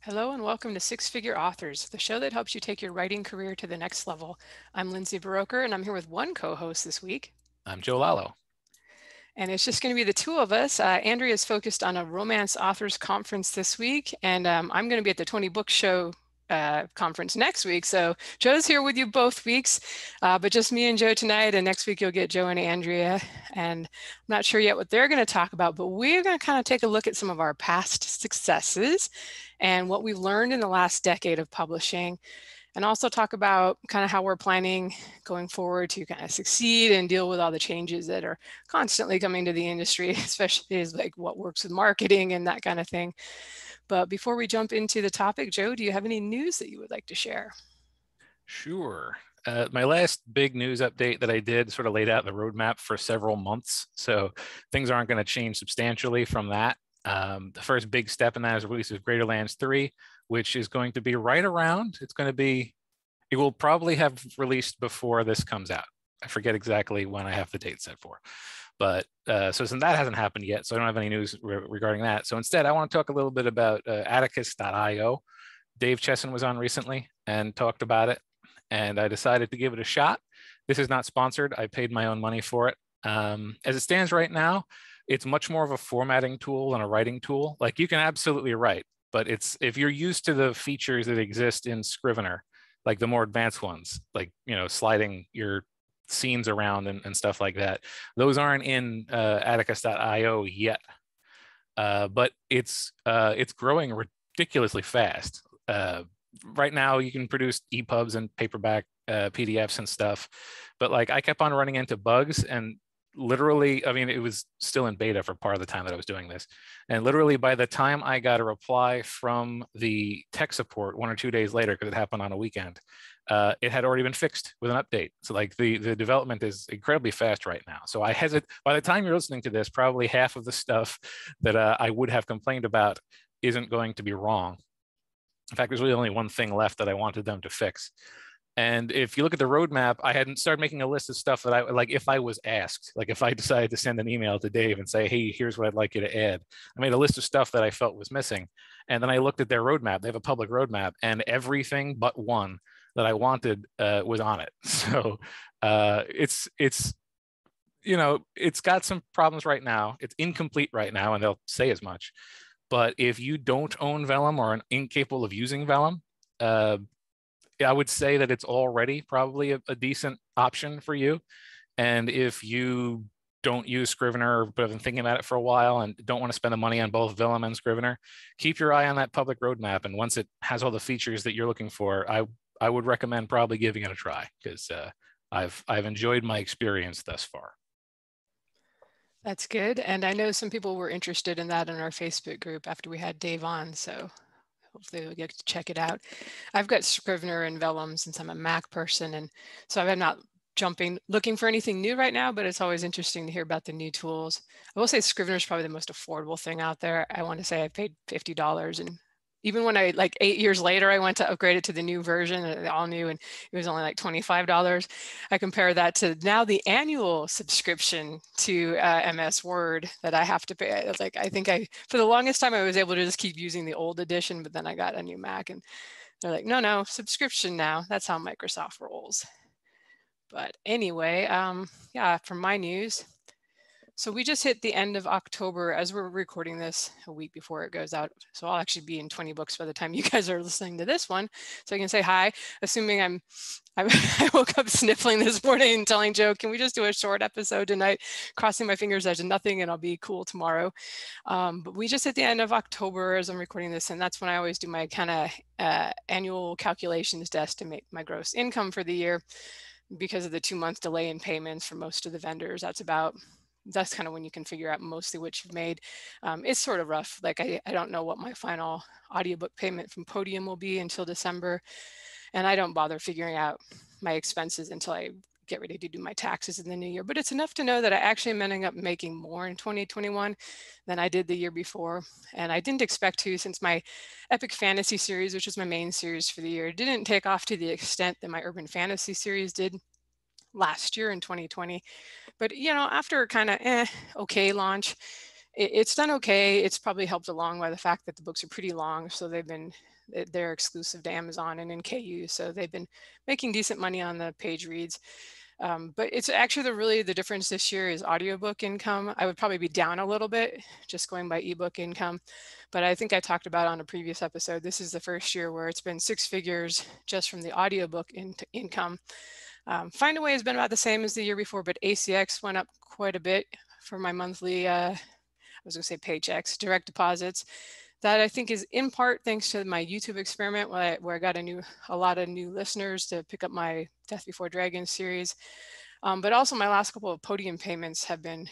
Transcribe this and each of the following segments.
Hello and welcome to Six Figure Authors, the show that helps you take your writing career to the next level. I'm Lindsay and I'm here with one co-host this week. I'm Joe Lalo. And it's just going to be the two of us. Andrea is focused on a romance authors conference this week, and I'm going to be at the 20 Book Show conference next week. So Joe's here with you both weeks, but just me and Joe tonight. And next week you'll get Joe and Andrea. And I'm not sure yet what they're going to talk about, but we're going to kind of take a look at some of our past successes and what we've learned in the last decade of publishing, and also talk about kind of how we're planning going forward to kind of succeed and deal with all the changes that are constantly coming to the industry, especially as like what works with marketing and that kind of thing. But before we jump into the topic, Joe, do you have any news that you would like to share? Sure. My last big news update that I did sort of laid out the roadmap for several months. So things aren't going to change substantially from that. The first big step in that is the release of Greater Lands 3, which is going to be right around, it will probably have released before this comes out. I forget exactly when I have the date set for. But so since that hasn't happened yet, so I don't have any news regarding that. So instead, I want to talk a little bit about Atticus.io. Dave Chesson was on recently and talked about it, and I decided to give it a shot. This is not sponsored. I paid my own money for it. As it stands right now, it's much more of a formatting tool than a writing tool. Like, you can absolutely write, but if you're used to the features that exist in Scrivener, like the more advanced ones, like, sliding your scenes around and stuff like that, those aren't in Atticus.io yet. But it's growing ridiculously fast. Right now, you can produce EPUBs and paperback PDFs and stuff, but like, I kept on running into bugs, and literally, I mean, it was still in beta for part of the time that I was doing this, and literally by the time I got a reply from the tech support 1 or 2 days later, because it happened on a weekend, it had already been fixed with an update. So like, the development is incredibly fast right now. So I hesitate. By the time you're listening to this, probably half of the stuff that I would have complained about isn't going to be wrong. In fact, there's really only one thing left that I wanted them to fix. And if you look at the roadmap, I hadn't started making a list of stuff that I like, if I was asked, like if I decided to send an email to Dave and say, hey, here's what I'd like you to add. I made a list of stuff that I felt was missing. And then I looked at their roadmap. They have a public roadmap, and everything but one that I wanted was on it. So it's got some problems right now. It's incomplete right now, and they'll say as much. But if you don't own Vellum or are incapable of using Vellum, I would say that it's already probably a decent option for you. And if you don't use Scrivener, but have been thinking about it for a while and don't want to spend the money on both Vellum and Scrivener, keep your eye on that public roadmap. And once it has all the features that you're looking for, I would recommend probably giving it a try, because I've enjoyed my experience thus far. That's good. And I know some people were interested in that in our Facebook group after we had Dave on. So hopefully we'll get to check it out. I've got Scrivener and Vellum since I'm a Mac person. And so I'm not looking for anything new right now, but it's always interesting to hear about the new tools. I will say Scrivener is probably the most affordable thing out there. I want to say I paid $50, and even when I, like 8 years later, I went to upgrade it to the new version, all new, and it was only like $25. I compare that to now the annual subscription to MS Word that I have to pay. It's like, for the longest time, I was able to just keep using the old edition, but then I got a new Mac, and they're like, no, subscription now. That's how Microsoft rolls. But anyway, yeah, for my news. So we just hit the end of October as we're recording this a week before it goes out. So I'll actually be in 20 books by the time you guys are listening to this one. So I can say hi, assuming I woke up sniffling this morning and telling Joe, can we just do a short episode tonight? Crossing my fingers there's nothing and I'll be cool tomorrow. But we just hit the end of October as I'm recording this, and that's when I always do my kind of annual calculations to estimate my gross income for the year. Because of the 2-month delay in payments for most of the vendors, that's kind of when you can figure out mostly what you've made. It's sort of rough. Like I don't know what my final audiobook payment from Podium will be until December. And I don't bother figuring out my expenses until I get ready to do my taxes in the new year. But it's enough to know that I actually am ending up making more in 2021 than I did the year before. And I didn't expect to, since my epic fantasy series, which was my main series for the year, didn't take off to the extent that my urban fantasy series did last year in 2020. But after kind of okay launch, It's done okay. It's probably helped along by the fact that the books are pretty long, so they're exclusive to Amazon and in KU, so they've been making decent money on the page reads. But it's actually the difference this year is audiobook income. I would probably be down a little bit just going by ebook income. But I think I talked about on a previous episode, this is the first year where it's been 6 figures just from the audiobook income. Find Away has been about the same as the year before, but ACX went up quite a bit for my monthly, I was gonna say paychecks, direct deposits. That I think is in part thanks to my YouTube experiment where I got a lot of new listeners to pick up my Death Before Dragons series. But also my last couple of podium payments have been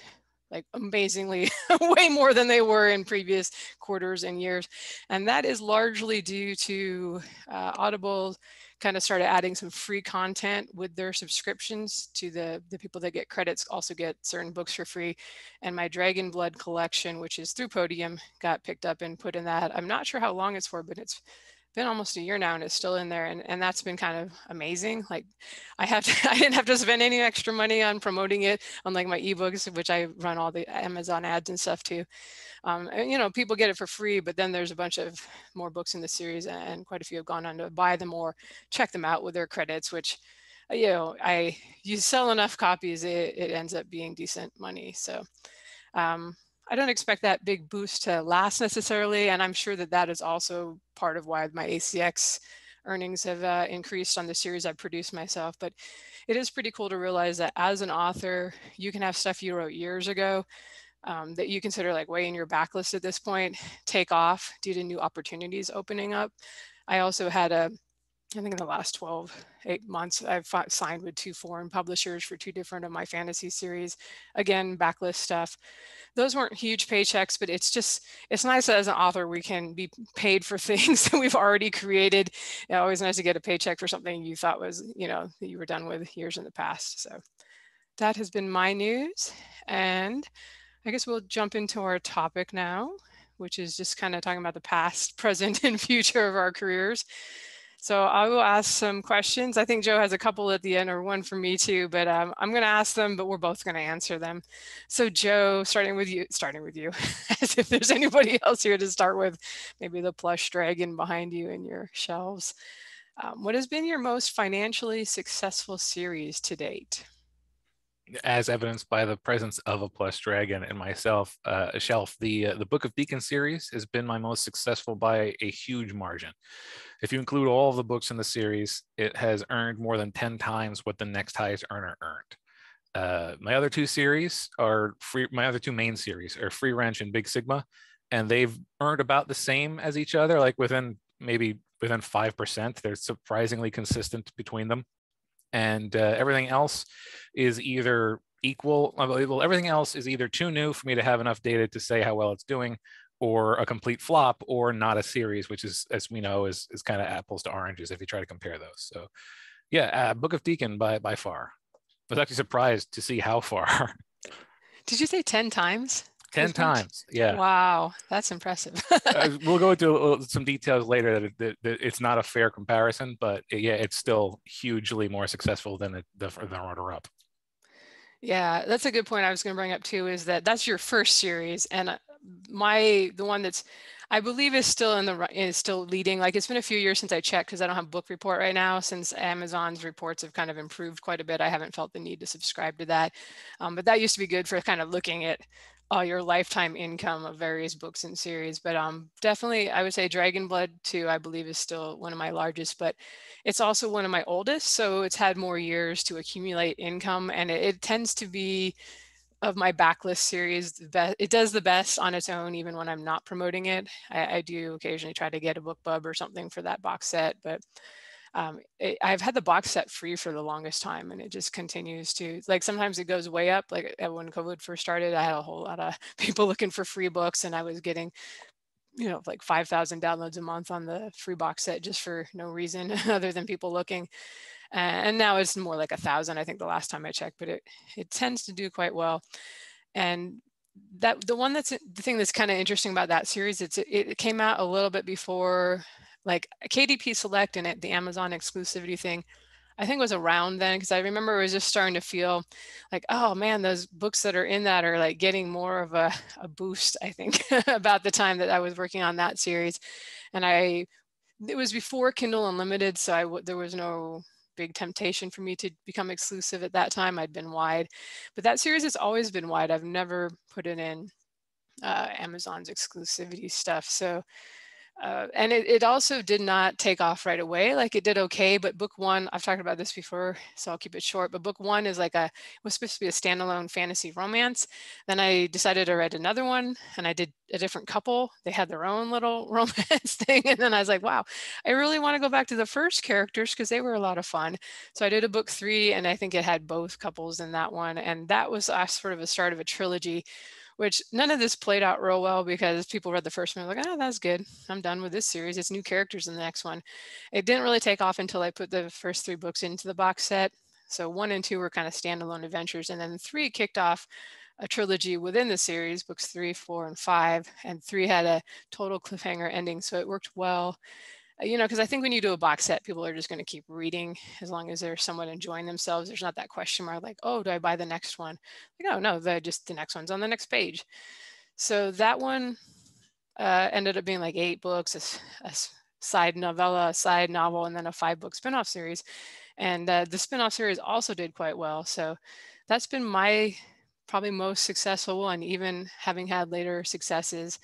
like amazingly way more than they were in previous quarters and years. And that is largely due to Audible kind of started adding some free content with their subscriptions to the people that get credits also get certain books for free. And my Dragon Blood collection, which is through Podium, got picked up and put in that. I'm not sure how long it's for, but it's been almost a year now and it's still in there. And that's been kind of amazing. Like I didn't have to spend any extra money on promoting it, unlike my ebooks, which I run all the Amazon ads and stuff too. And, people get it for free, but then there's a bunch of more books in the series and quite a few have gone on to buy them or check them out with their credits, which, you sell enough copies, it ends up being decent money. So, I don't expect that big boost to last necessarily. And I'm sure that is also part of why my ACX earnings have increased on the series I've produced myself. But it is pretty cool to realize that as an author, you can have stuff you wrote years ago that you consider like way in your backlist at this point, take off due to new opportunities opening up. I also had I think in the last 8 months, I've signed with 2 foreign publishers for 2 different of my fantasy series. Again, backlist stuff. Those weren't huge paychecks, but it's nice that as an author, we can be paid for things that we've already created. It's always nice to get a paycheck for something you thought was, that you were done with years in the past. So that has been my news. And I guess we'll jump into our topic now, which is just kind of talking about the past, present, and future of our careers. So I will ask some questions. I think Jo has a couple at the end, or one for me too, but I'm going to ask them, but we're both going to answer them. So Jo, starting with you, as if there's anybody else here to start with, maybe the plush dragon behind you in your shelves. What has been your most financially successful series to date? As evidenced by the presence of a plush dragon and myself, a shelf, the Book of Deacon series has been my most successful by a huge margin. If you include all of the books in the series, it has earned more than 10 times what the next highest earner earned. My other 2 series are free. My other 2 main series are Free Ranch and Big Sigma, and they've earned about the same as each other, like within 5%. They're surprisingly consistent between them. And everything else is either equal. Well, everything else is either too new for me to have enough data to say how well it's doing, or a complete flop, or not a series, which is, as we know, is kind of apples to oranges if you try to compare those. So yeah, Book of Deacon by far. I was actually surprised to see how far. Did you say 10 times? 10 times, yeah. Wow, that's impressive. We'll go into some details later that it's not a fair comparison, but yeah, it's still hugely more successful than the runner-up. Yeah, that's a good point I was going to bring up too, is that's your first series, and the one that's I believe is still leading. Like, it's been a few years since I checked because I don't have book report right now. Since Amazon's reports have kind of improved quite a bit, I haven't felt the need to subscribe to that. But that used to be good for kind of looking at your lifetime income of various books and series. But definitely, I would say Dragon Blood 2, I believe, is still one of my largest, but it's also one of my oldest. So it's had more years to accumulate income, and it tends to be, of my backlist series, it does the best on its own, even when I'm not promoting it. I do occasionally try to get a BookBub or something for that box set, but I've had the box set free for the longest time, and it just continues to, like, sometimes it goes way up. Like when COVID first started, I had a whole lot of people looking for free books, and I was getting like 5,000 downloads a month on the free box set just for no reason other than people looking. And now it's more like 1,000, I think, the last time I checked, but it tends to do quite well. And the thing that's kind of interesting about that series, it came out a little bit before, like KDP Select and the Amazon exclusivity thing. I think it was around then, because I remember it was just starting to feel like, oh man, those books that are in that are like getting more of a boost, I think, about the time that I was working on that series. And it was before Kindle Unlimited, so there was no big temptation for me to become exclusive at that time. I'd been wide, but that series has always been wide. I've never put it in Amazon's exclusivity stuff. So and it also did not take off right away. Like it did okay, but book one, I've talked about this before, so I'll keep it short. But book one is like it was supposed to be a standalone fantasy romance. Then I decided to write another one, and I did a different couple. They had their own little romance thing, and then I was like, wow, I really want to go back to the first characters because they were a lot of fun. So I did a book three, and I think it had both couples in that one, and that was sort of a start of a trilogy, which none of this played out real well because people read the first one, like, oh, that's good. I'm done with this series. It's new characters in the next one. It didn't really take off until I put the first three books into the box set. So one and two were kind of standalone adventures. And then three kicked off a trilogy within the series, books 3, 4, and 5. And 3 had a total cliffhanger ending. So it worked well. Because I think when you do a box set, people are just going to keep reading as long as they're somewhat enjoying themselves. There's not that question mark like, oh, do I buy the next one? Like, oh, no, the next one's on the next page. So that one ended up being like 8 books, a side novella, a side novel, and then a 5-book spinoff series. And the spinoff series also did quite well. So that's been my probably most successful one, even having had later successes.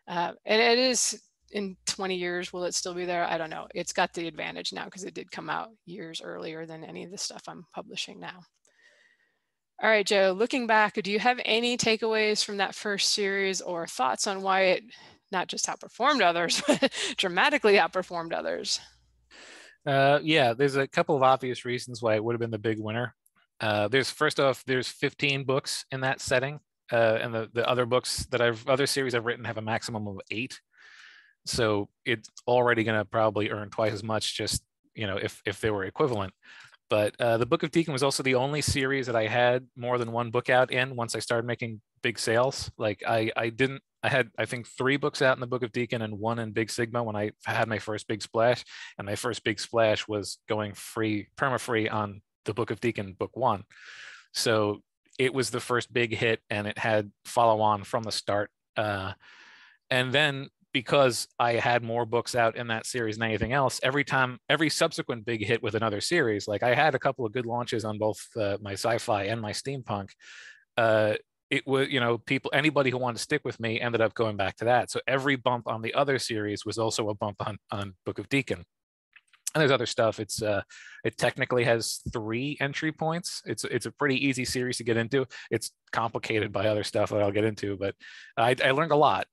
And it is, in 20 years, will it still be there? I don't know. It's got the advantage now because it did come out years earlier than any of the stuff I'm publishing now. All right, Jo, looking back, do you have any takeaways from that first series or thoughts on why it not just outperformed others, but dramatically outperformed others? Yeah, there's a couple of obvious reasons why it would have been the big winner. First off, there's 15 books in that setting, and the other series I've written have a maximum of 8. So it's already going to probably earn twice as much, just if they were equivalent. But the Book of Deacon was also the only series that I had more than one book out in once I started making big sales. Like I had, I think, 3 books out in the Book of Deacon and 1 in Big Sigma when I had my first big splash. And my first big splash was going perma-free on the Book of Deacon book 1. So it was the first big hit, and it had follow on from the start. And then because I had more books out in that series than anything else, every subsequent big hit with another series, like I had a couple of good launches on both my sci-fi and my steampunk. It was, anybody who wanted to stick with me ended up going back to that. So every bump on the other series was also a bump on Book of Deacon. And there's other stuff. It technically has 3 entry points. It's a pretty easy series to get into. It's complicated by other stuff that I'll get into, but I learned a lot.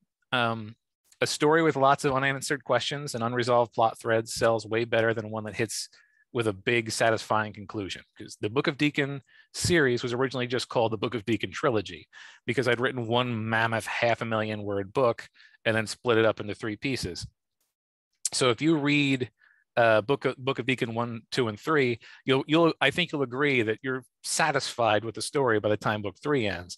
A story with lots of unanswered questions and unresolved plot threads sells way better than one that hits with a big, satisfying conclusion. Because the Book of Deacon series was originally just called the Book of Deacon Trilogy, because I'd written one mammoth 500,000-word book and then split it up into 3 pieces. So if you read Book of Deacon 1, 2, and 3, I think you'll agree that you're satisfied with the story by the time book 3 ends.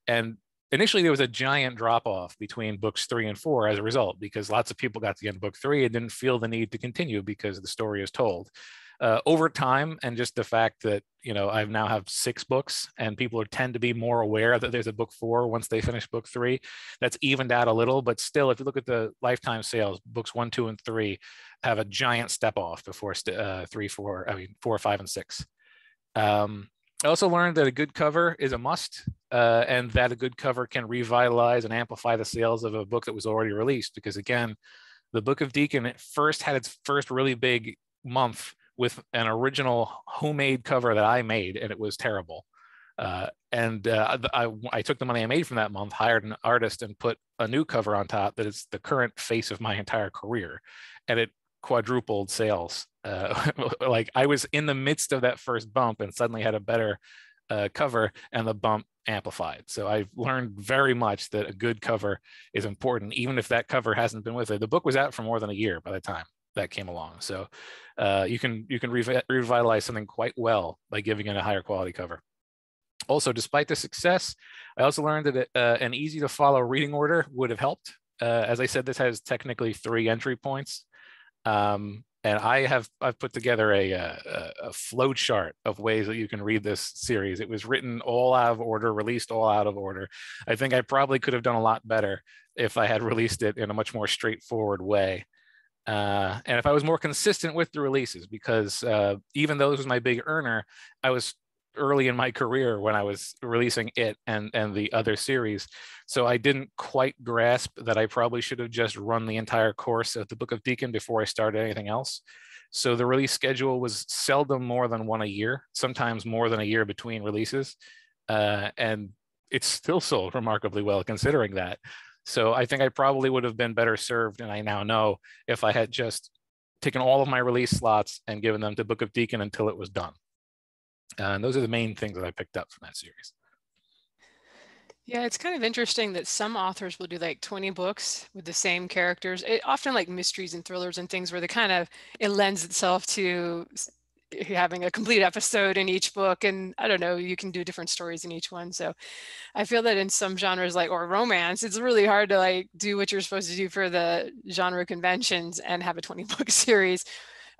And initially, there was a giant drop-off between books 3 and 4 as a result, because lots of people got to the end of book 3 and didn't feel the need to continue because the story is told. Over time, and just the fact that I now have 6 books, and people tend to be more aware that there's a book 4 once they finish book 3, that's evened out a little. But still, if you look at the lifetime sales, books 1, 2, and 3 have a giant step off before 4, 5, and 6. I also learned that a good cover is a must, and that a good cover can revitalize and amplify the sales of a book that was already released. Because again, the Book of Deacon had its first really big month with an original homemade cover that I made, and it was terrible. I took the money I made from that month, hired an artist, and put a new cover on top that is the current face of my entire career, and it quadrupled sales. Like I was in the midst of that first bump and suddenly had a better cover, and the bump amplified. So I've learned very much that a good cover is important, even if that cover hasn't been with it. The book was out for more than a year by the time that came along. So you can revitalize something quite well by giving it a higher quality cover. Also, despite the success, I also learned that an easy to follow reading order would have helped. As I said, this has technically 3 entry points. And I've put together a flow chart of ways that you can read this series. It was written all out of order, released all out of order. I think I probably could have done a lot better if I had released it in a much more straightforward way. And if I was more consistent with the releases, because even though this was my big earner, I was early in my career when I was releasing it and the other series. So I didn't quite grasp that I probably should have just run the entire course of the Book of Deacon before I started anything else. So the release schedule was seldom more than one a year, sometimes more than a year between releases. And it's still sold remarkably well considering that. So I think I probably would have been better served, and I now know, if I had just taken all of my release slots and given them to Book of Deacon until it was done. And those are the main things that I picked up from that series. Yeah, it's kind of interesting that some authors will do like 20 books with the same characters. It often like mysteries and thrillers and things where they kind of, it lends itself to having a complete episode in each book. And I don't know, you can do different stories in each one. So I feel that in some genres, like, or romance, it's really hard to like do what you're supposed to do for the genre conventions and have a 20 book series.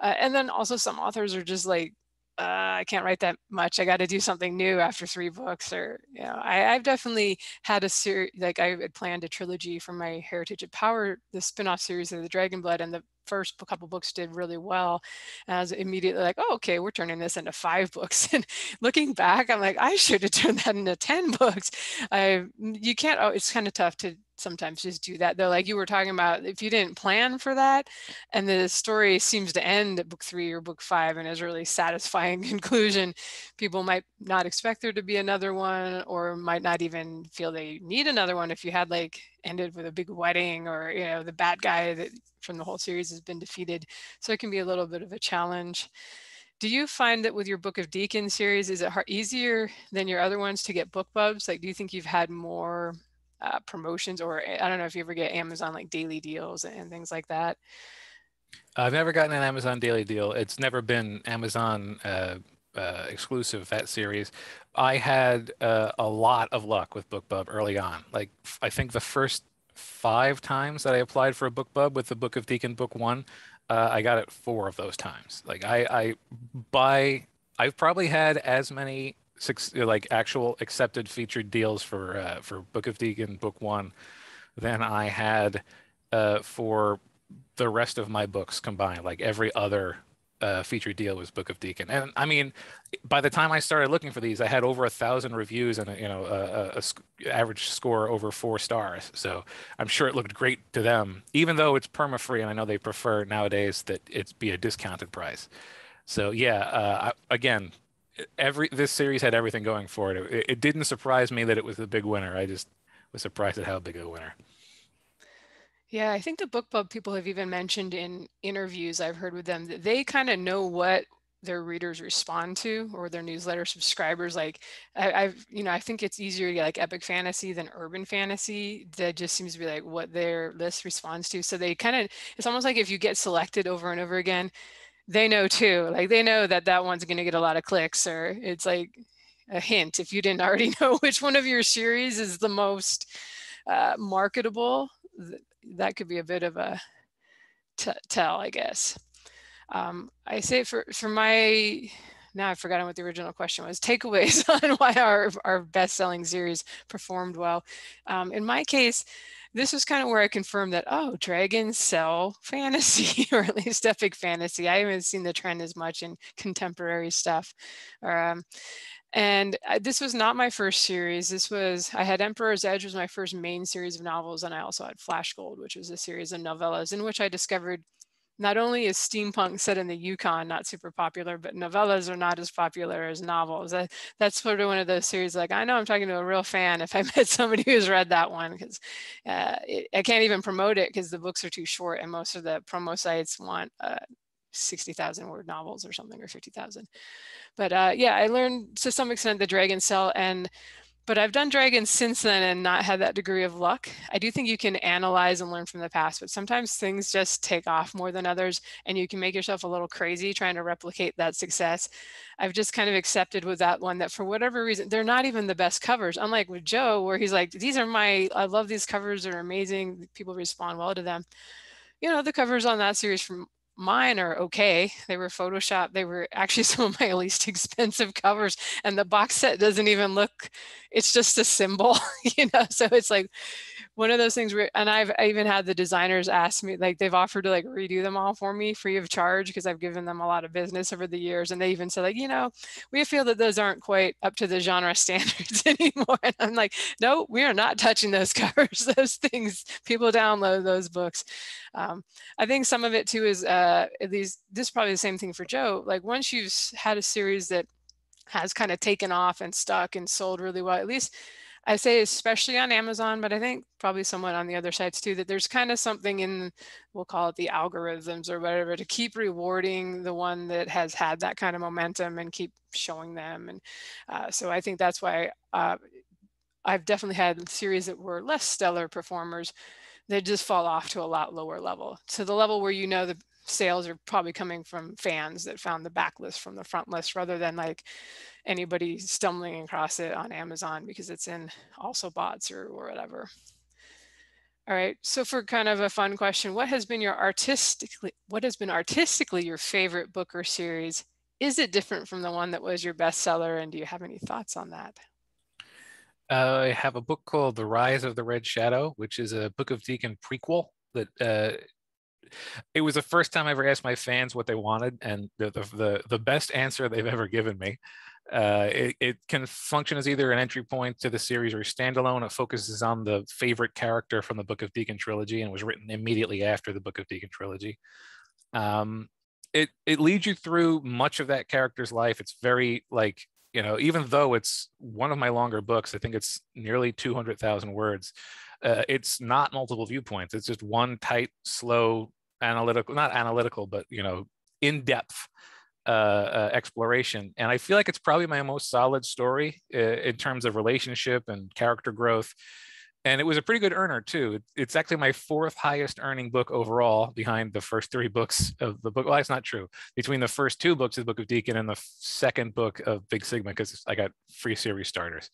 And then also some authors are just like, I can't write that much. I got to do something new after 3 books. Or, you know, I've definitely had a series, like I had planned a trilogy for my Heritage of Power, the spinoff series of the Dragon Blood, and the first couple books did really well. And I was immediately like, oh, okay, we're turning this into 5 books. And looking back, I'm like, I should have turned that into 10 books. You can't, oh, it's kind of tough to sometimes just do that. Though, like you were talking about, if you didn't plan for that, and the story seems to end at book 3 or book 5 and is a really satisfying conclusion, people might not expect there to be another one, or might not even feel they need another one if you had like ended with a big wedding, or, you know, the bad guy that from the whole series has been defeated. So it can be a little bit of a challenge. Do you find that with your Book of Deacon series, is it easier than your other ones to get book bubs? Like, do you think you've had more promotions, or I don't know if you ever get Amazon like daily deals and things like that? I've never gotten an Amazon daily deal. It's never been Amazon exclusive, that series. I had a lot of luck with BookBub early on. Like, I think the first 5 times that I applied for a BookBub with the Book of Deacon book 1, I got it 4 of those times. Like, I've probably had as many like actual accepted featured deals for Book of Deacon book 1 than I had for the rest of my books combined. Like, every other featured deal was Book of Deacon. And I mean, by the time I started looking for these, I had over 1,000 reviews and average score over 4 stars. So I'm sure it looked great to them, even though it's perma-free, and I know they prefer nowadays that it be a discounted price. So yeah, again, this series had everything going for it. It didn't surprise me that it was the big winner. I just was surprised at how big a winner. Yeah, I think the BookBub people have even mentioned in interviews I've heard with them that they kind of know what their readers respond to, or their newsletter subscribers. Like, I think it's easier to get like epic fantasy than urban fantasy. That just seems to be like what their list responds to. So they kind of, it's almost like if you get selected over and over again, they know too. Like, they know that that one's going to get a lot of clicks, or it's like a hint if you didn't already know which one of your series is the most marketable. That could be a bit of a tell, I guess. I say for my, now I've forgotten what the original question was, takeaways on why our best-selling series performed well. In my case, this was kind of where I confirmed that, oh, dragons sell fantasy, or at least epic fantasy. I haven't seen the trend as much in contemporary stuff. And this was not my first series. I had Emperor's Edge was my first main series of novels, and I also had Flash Gold, which was a series of novellas in which I discovered not only is steampunk set in the Yukon not super popular, but novellas are not as popular as novels. That's sort of one of those series, like, I know I'm talking to a real fan if I met somebody who's read that one, because I can't even promote it because the books are too short, and most of the promo sites want 60,000 word novels or something, or 50,000. But yeah, I learned to some extent the dragons sell, but I've done dragons since then and not had that degree of luck. I do think you can analyze and learn from the past, but sometimes things just take off more than others, and you can make yourself a little crazy trying to replicate that success. I've just kind of accepted with that one that for whatever reason, they're not even the best covers. Unlike with Jo, where he's like, I love these covers, they're amazing. People respond well to them. You know, the covers on that series from mine are okay. They were Photoshopped. They were actually some of my least expensive covers, and the box set doesn't even look, it's just a symbol, you know? So it's like one of those things where, and I even had the designers ask me, like they've offered to like redo them all for me free of charge because I've given them a lot of business over the years. And they even said like, you know, we feel that those aren't quite up to the genre standards anymore. And I'm like, no, we are not touching those covers. Those things, people download those books. I think some of it too is, at least this is probably the same thing for Jo. Like once you've had a series that has kind of taken off and stuck and sold really well, at least I say especially on Amazon, but I think probably somewhat on the other sites too, that there's kind of something in, we'll call it the algorithms or whatever, to keep rewarding the one that has had that kind of momentum and keep showing them. And so I think that's why I've definitely had series that were less stellar performers that just fall off to a lot lower level. To the level where, you know, the sales are probably coming from fans that found the backlist from the front list rather than like anybody stumbling across it on Amazon because it's in also bots or whatever. All right, so for kind of a fun question, what has been artistically your favorite book or series? Is it different from the one that was your bestseller, and do you have any thoughts on that? I have a book called The Rise of the Red Shadow, which is a Book of Deacon prequel that it was the first time I ever asked my fans what they wanted, and the best answer they've ever given me. It can function as either an entry point to the series or standalone. It focuses on the favorite character from the Book of Deacon trilogy and was written immediately after the Book of Deacon trilogy. It leads you through much of that character's life. It's very like, you know, even though it's one of my longer books, I think it's nearly 200,000 words. It's not multiple viewpoints. It's just one tight, slow, analytical, not analytical, but, you know, in-depth exploration. And I feel like it's probably my most solid story in terms of relationship and character growth. And it was a pretty good earner too. It's actually my fourth highest earning book overall, behind the first three books of the book. Well, that's not true. Between the first two books of the Book of Deacon and the second book of Big Sigma, because I got free series starters.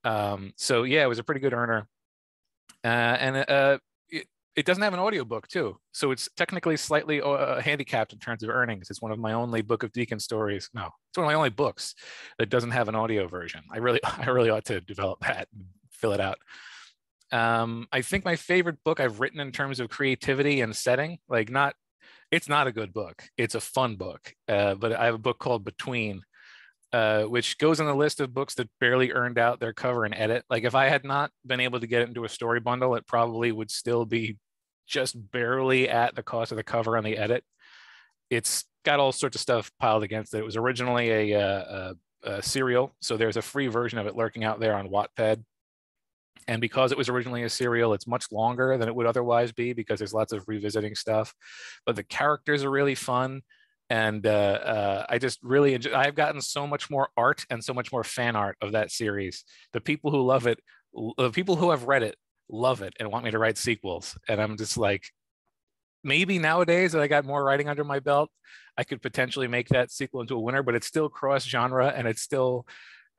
So yeah, it was a pretty good earner. It doesn't have an audiobook too. So it's technically slightly handicapped in terms of earnings. It's one of my only Book of Deacon stories. No, it's one of my only books that doesn't have an audio version. I really ought to develop that and fill it out. I think my favorite book I've written in terms of creativity and setting, like it's not a good book. It's a fun book. But I have a book called Between, which goes on the list of books that barely earned out their cover and edit. Like if I had not been able to get it into a story bundle, it probably would still be just barely at the cost of the cover and the edit. It's got all sorts of stuff piled against it. It was originally a serial, so there's a free version of it lurking out there on Wattpad. And because it was originally a serial, it's much longer than it would otherwise be because there's lots of revisiting stuff. But the characters are really fun. And I just really enjoy. I've gotten so much more art and so much more fan art of that series. The people who love it, the people who have read it, love it and want me to write sequels. And I'm just like, maybe nowadays that I got more writing under my belt, I could potentially make that sequel into a winner, but it's still cross genre and it's still,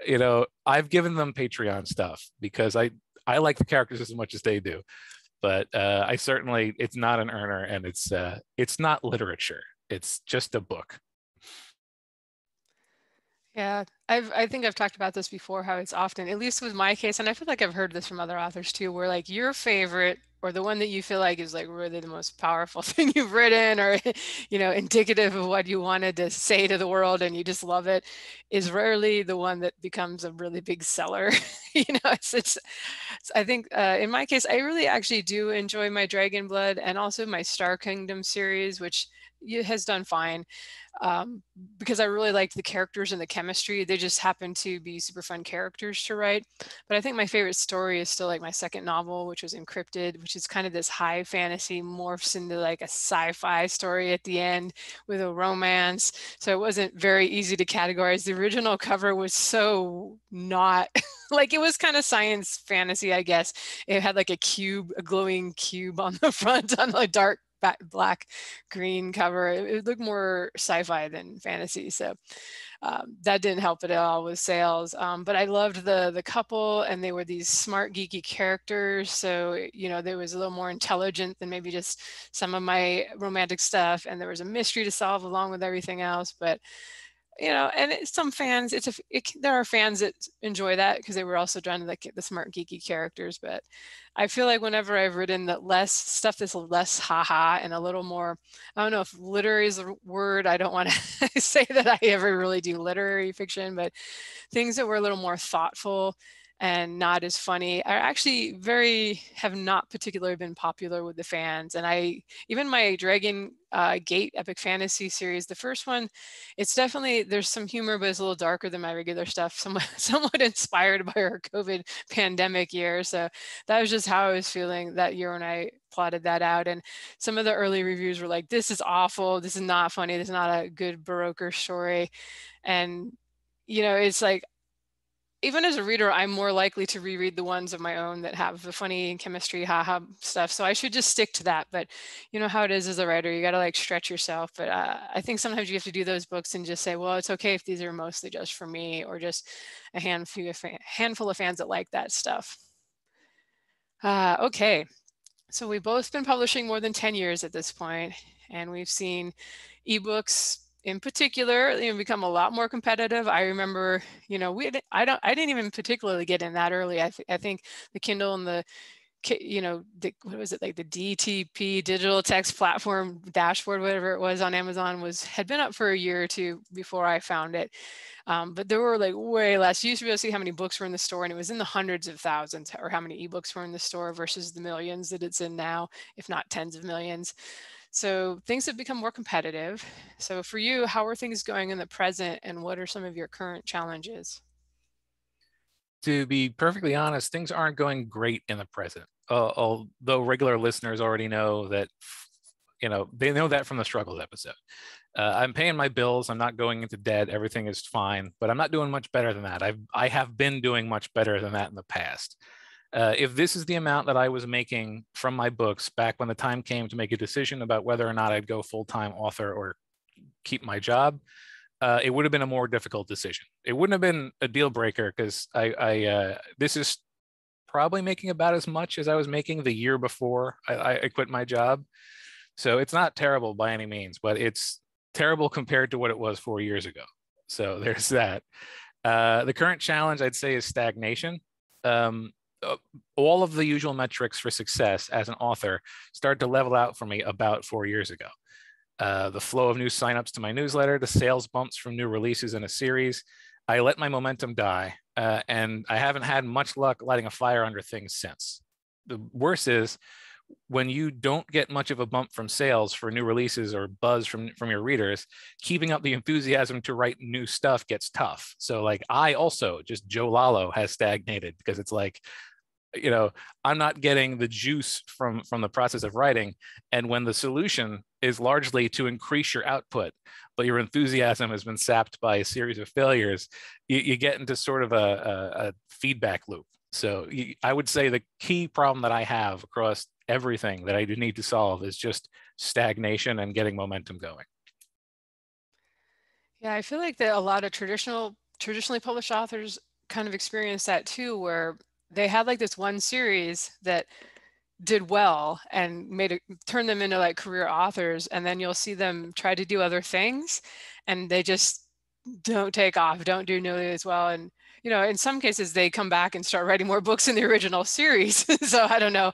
you know, I've given them Patreon stuff because I like the characters as much as they do. But I certainly, it's not an earner, and it's not literature. It's just a book. Yeah, I think I've talked about this before, how it's often, at least with my case, and I feel like I've heard this from other authors too, where like your favorite or the one that you feel like is like really the most powerful thing you've written, or you know, indicative of what you wanted to say to the world and you just love it, is rarely the one that becomes a really big seller. You know, it's I think in my case, I really actually do enjoy my Dragon Blood and also my Star Kingdom series, which has done fine. Because I really liked the characters and the chemistry. They just happen to be super fun characters to write. But I think my favorite story is still like my second novel, which was Encrypted, which is kind of this high fantasy morphs into like a sci-fi story at the end with a romance. So it wasn't very easy to categorize. The original cover was so not like, it was kind of science fantasy, I guess. It had like a cube, a glowing cube on the front on a dark black green cover. It looked more sci-fi than fantasy. So that didn't help at all with sales. But I loved the couple, and they were these smart, geeky characters. So, you know, there was a little more intelligent than maybe just some of my romantic stuff. And there was a mystery to solve along with everything else. But you know, and some fans, there are fans that enjoy that because they were also drawn to the smart geeky characters. But I feel like whenever I've written that less stuff that's less haha and a little more, I don't know if literary is a word. I don't want to say that I ever really do literary fiction, but things that were a little more thoughtful and not as funny are actually have not particularly been popular with the fans. And even my Dragon Gate epic fantasy series, the first one, it's definitely, there's some humor, but it's a little darker than my regular stuff, somewhat inspired by our COVID pandemic year. So that was just how I was feeling that year when I plotted that out. And some of the early reviews were like, this is awful, this is not funny, this is not a good Baroque story. And you know, it's like, even as a reader, I'm more likely to reread the ones of my own that have the funny chemistry, haha stuff. So I should just stick to that. But you know how it is as a writer, you got to like stretch yourself. But I think sometimes you have to do those books and just say, well, it's okay if these are mostly just for me, or just a handful of fans that like that stuff. Okay. So we've both been publishing more than 10 years at this point, and we've seen ebooks in particular, you know, become a lot more competitive. I remember, you know, I didn't even particularly get in that early. I think the Kindle and the, you know, what was it, like the DTP, digital text platform dashboard, whatever it was on Amazon, had been up for a year or two before I found it. But there were like way less. You used to be able to see how many books were in the store, and it was in the hundreds of thousands, or how many ebooks were in the store versus the millions that it's in now, if not tens of millions. So things have become more competitive. So for you, how are things going in the present, and what are some of your current challenges? To be perfectly honest, things aren't going great in the present. Although regular listeners already know that, you know, they know that from the struggles episode. I'm paying my bills. I'm not going into debt. Everything is fine, but I'm not doing much better than that. I have been doing much better than that in the past. If this is the amount that I was making from my books back when the time came to make a decision about whether or not I'd go full-time author or keep my job, it would have been a more difficult decision. It wouldn't have been a deal breaker because this is probably making about as much as I was making the year before I quit my job. So it's not terrible by any means, but it's terrible compared to what it was 4 years ago. So there's that. The current challenge, I'd say, is stagnation. All of the usual metrics for success as an author started to level out for me about 4 years ago. The flow of new signups to my newsletter, the sales bumps from new releases in a series. I let my momentum die, and I haven't had much luck lighting a fire under things since. The worst is when you don't get much of a bump from sales for new releases or buzz from your readers, keeping up the enthusiasm to write new stuff gets tough. So like I also, just Joe Lalo, has stagnated because it's like, you know, I'm not getting the juice from the process of writing. And when the solution is largely to increase your output, but your enthusiasm has been sapped by a series of failures, you get into sort of a feedback loop. So I would say the key problem that I have across everything that I do need to solve is just stagnation and getting momentum going. Yeah, I feel like that a lot of traditionally published authors kind of experience that too, where they had like this one series that did well and turned them into like career authors, and then you'll see them try to do other things and they just don't take off, don't do nearly as well. And you know, in some cases they come back and start writing more books in the original series. So I don't know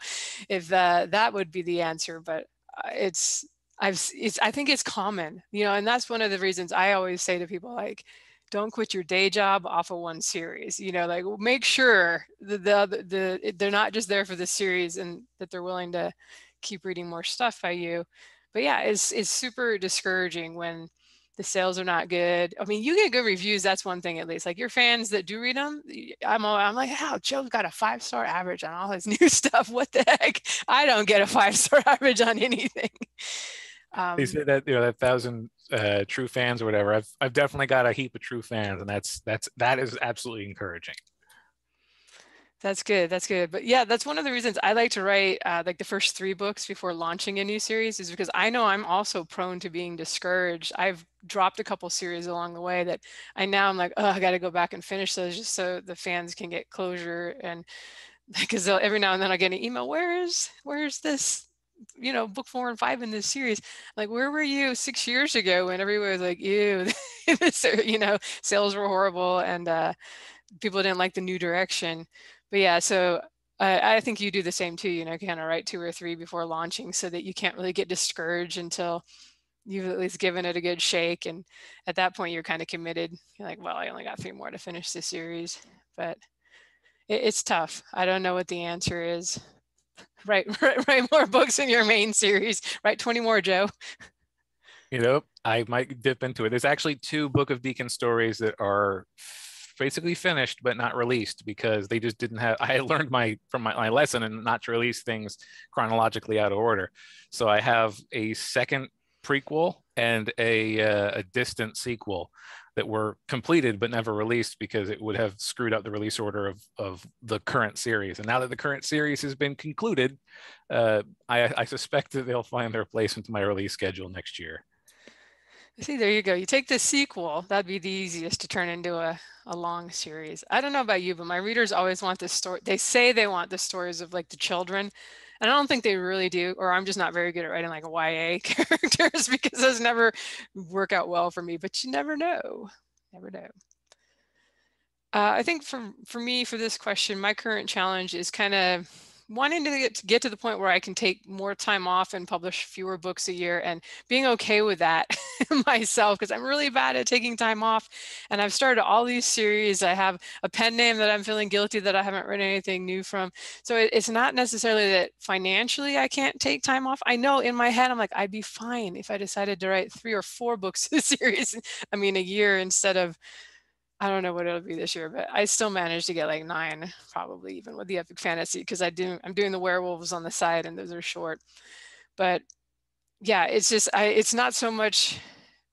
if that would be the answer, but I think it's common, you know, and that's one of the reasons I always say to people, like, don't quit your day job off of one series, you know, like make sure they're not just there for the series and that they're willing to keep reading more stuff by you. But yeah, it's super discouraging when the sales are not good. I mean, you get good reviews. That's one thing, at least. Like your fans that do read them, I'm like, "Wow, Joe's got a 5-star average on all his new stuff. What the heck? I don't get a 5-star average on anything." They say that, you know, that 1,000 true fans or whatever. I've definitely got a heap of true fans, and that is absolutely encouraging. That's good. That's good. But yeah, that's one of the reasons I like to write like the first 3 books before launching a new series, is because I know I'm also prone to being discouraged. I've dropped a couple series along the way that I'm like, oh, I got to go back and finish those just so the fans can get closure. And because every now and then I get an email, where's this, book 4 and 5 in this series? Like, where were you 6 years ago when everybody was like, ew, this, sales were horrible and people didn't like the new direction. But yeah, so I think you do the same too, kind of write 2 or 3 before launching so that you can't really get discouraged until you've at least given it a good shake. And at that point, you're kind of committed. You're like, well, I only got 3 more to finish this series. But it's tough. I don't know what the answer is. Write more books in your main series. Write 20 more, Joe. I might dip into it. There's actually 2 Book of Deacon stories that are basically finished but not released because they just didn't have. I learned from my lesson and not to release things chronologically out of order. So I have a second prequel and a distant sequel that were completed but never released because it would have screwed up the release order of the current series. And now that the current series has been concluded, I suspect that they'll find their place into my release schedule next year. See, there you go. You take the sequel, that'd be the easiest to turn into a long series. I don't know about you, but my readers always want this story. They say they want the stories of like the children. And I don't think they really do, or I'm just not very good at writing like YA characters because those never work out well for me, but you never know. Never know. I think for me, for this question, my current challenge is kind of wanting to get to the point where I can take more time off and publish fewer books a year and being okay with that myself, because I'm really bad at taking time off. And I've started all these series. I have a pen name that I'm feeling guilty that I haven't written anything new from. So it's not necessarily that financially I can't take time off. I know in my head, I'm like, I'd be fine if I decided to write 3 or 4 books a series, a year instead of, I don't know what it'll be this year, but I still managed to get like 9, probably even with the epic fantasy, because I'm doing the werewolves on the side and those are short. But yeah, it's just it's not so much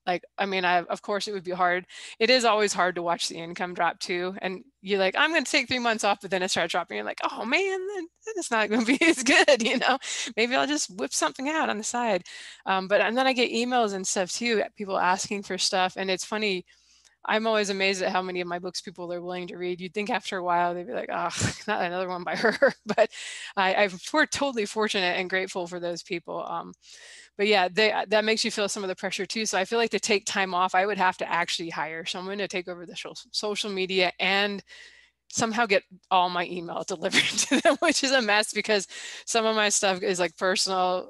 like, of course it would be hard. It is always hard to watch the income drop too. And you're like, I'm going to take 3 months off, but then it starts dropping. You're like, oh man, then it's not going to be as good. Maybe I'll just whip something out on the side. And then I get emails and stuff too, people asking for stuff. And it's funny, I'm always amazed at how many of my books people are willing to read. You'd think after a while they'd be like, oh, not another one by her. But we're totally fortunate and grateful for those people. But yeah, that makes you feel some of the pressure too. So I feel like to take time off, I would have to actually hire someone to take over the social media and somehow get all my email delivered to them, which is a mess because some of my stuff is like personal,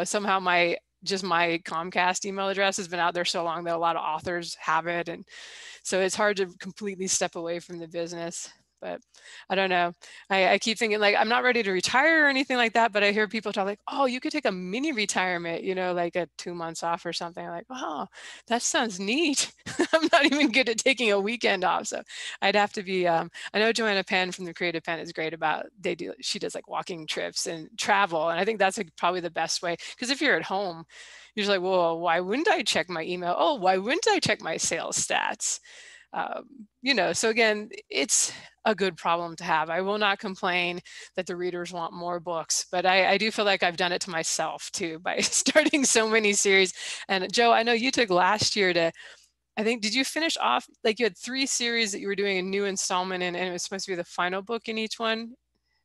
somehow my Comcast email address has been out there so long that a lot of authors have it. And so it's hard to completely step away from the business. But I don't know. I keep thinking like, I'm not ready to retire or anything like that, but I hear people talk like, oh, you could take a mini retirement, like a 2 months off or something. I'm like, oh, that sounds neat. I'm not even good at taking a weekend off. So I'd have to be, I know Joanna Penn from the Creative Pen is great about, she does like walking trips and travel. And I think that's like probably the best way. Because if you're at home, you're just like, well, why wouldn't I check my email? Oh, why wouldn't I check my sales stats? So again, it's a good problem to have. I will not complain that the readers want more books, but I do feel like I've done it to myself too by starting so many series. And Joe, I know you took last year to, I think, did you finish off, like you had 3 series that you were doing a new installment in, and it was supposed to be the final book in each one?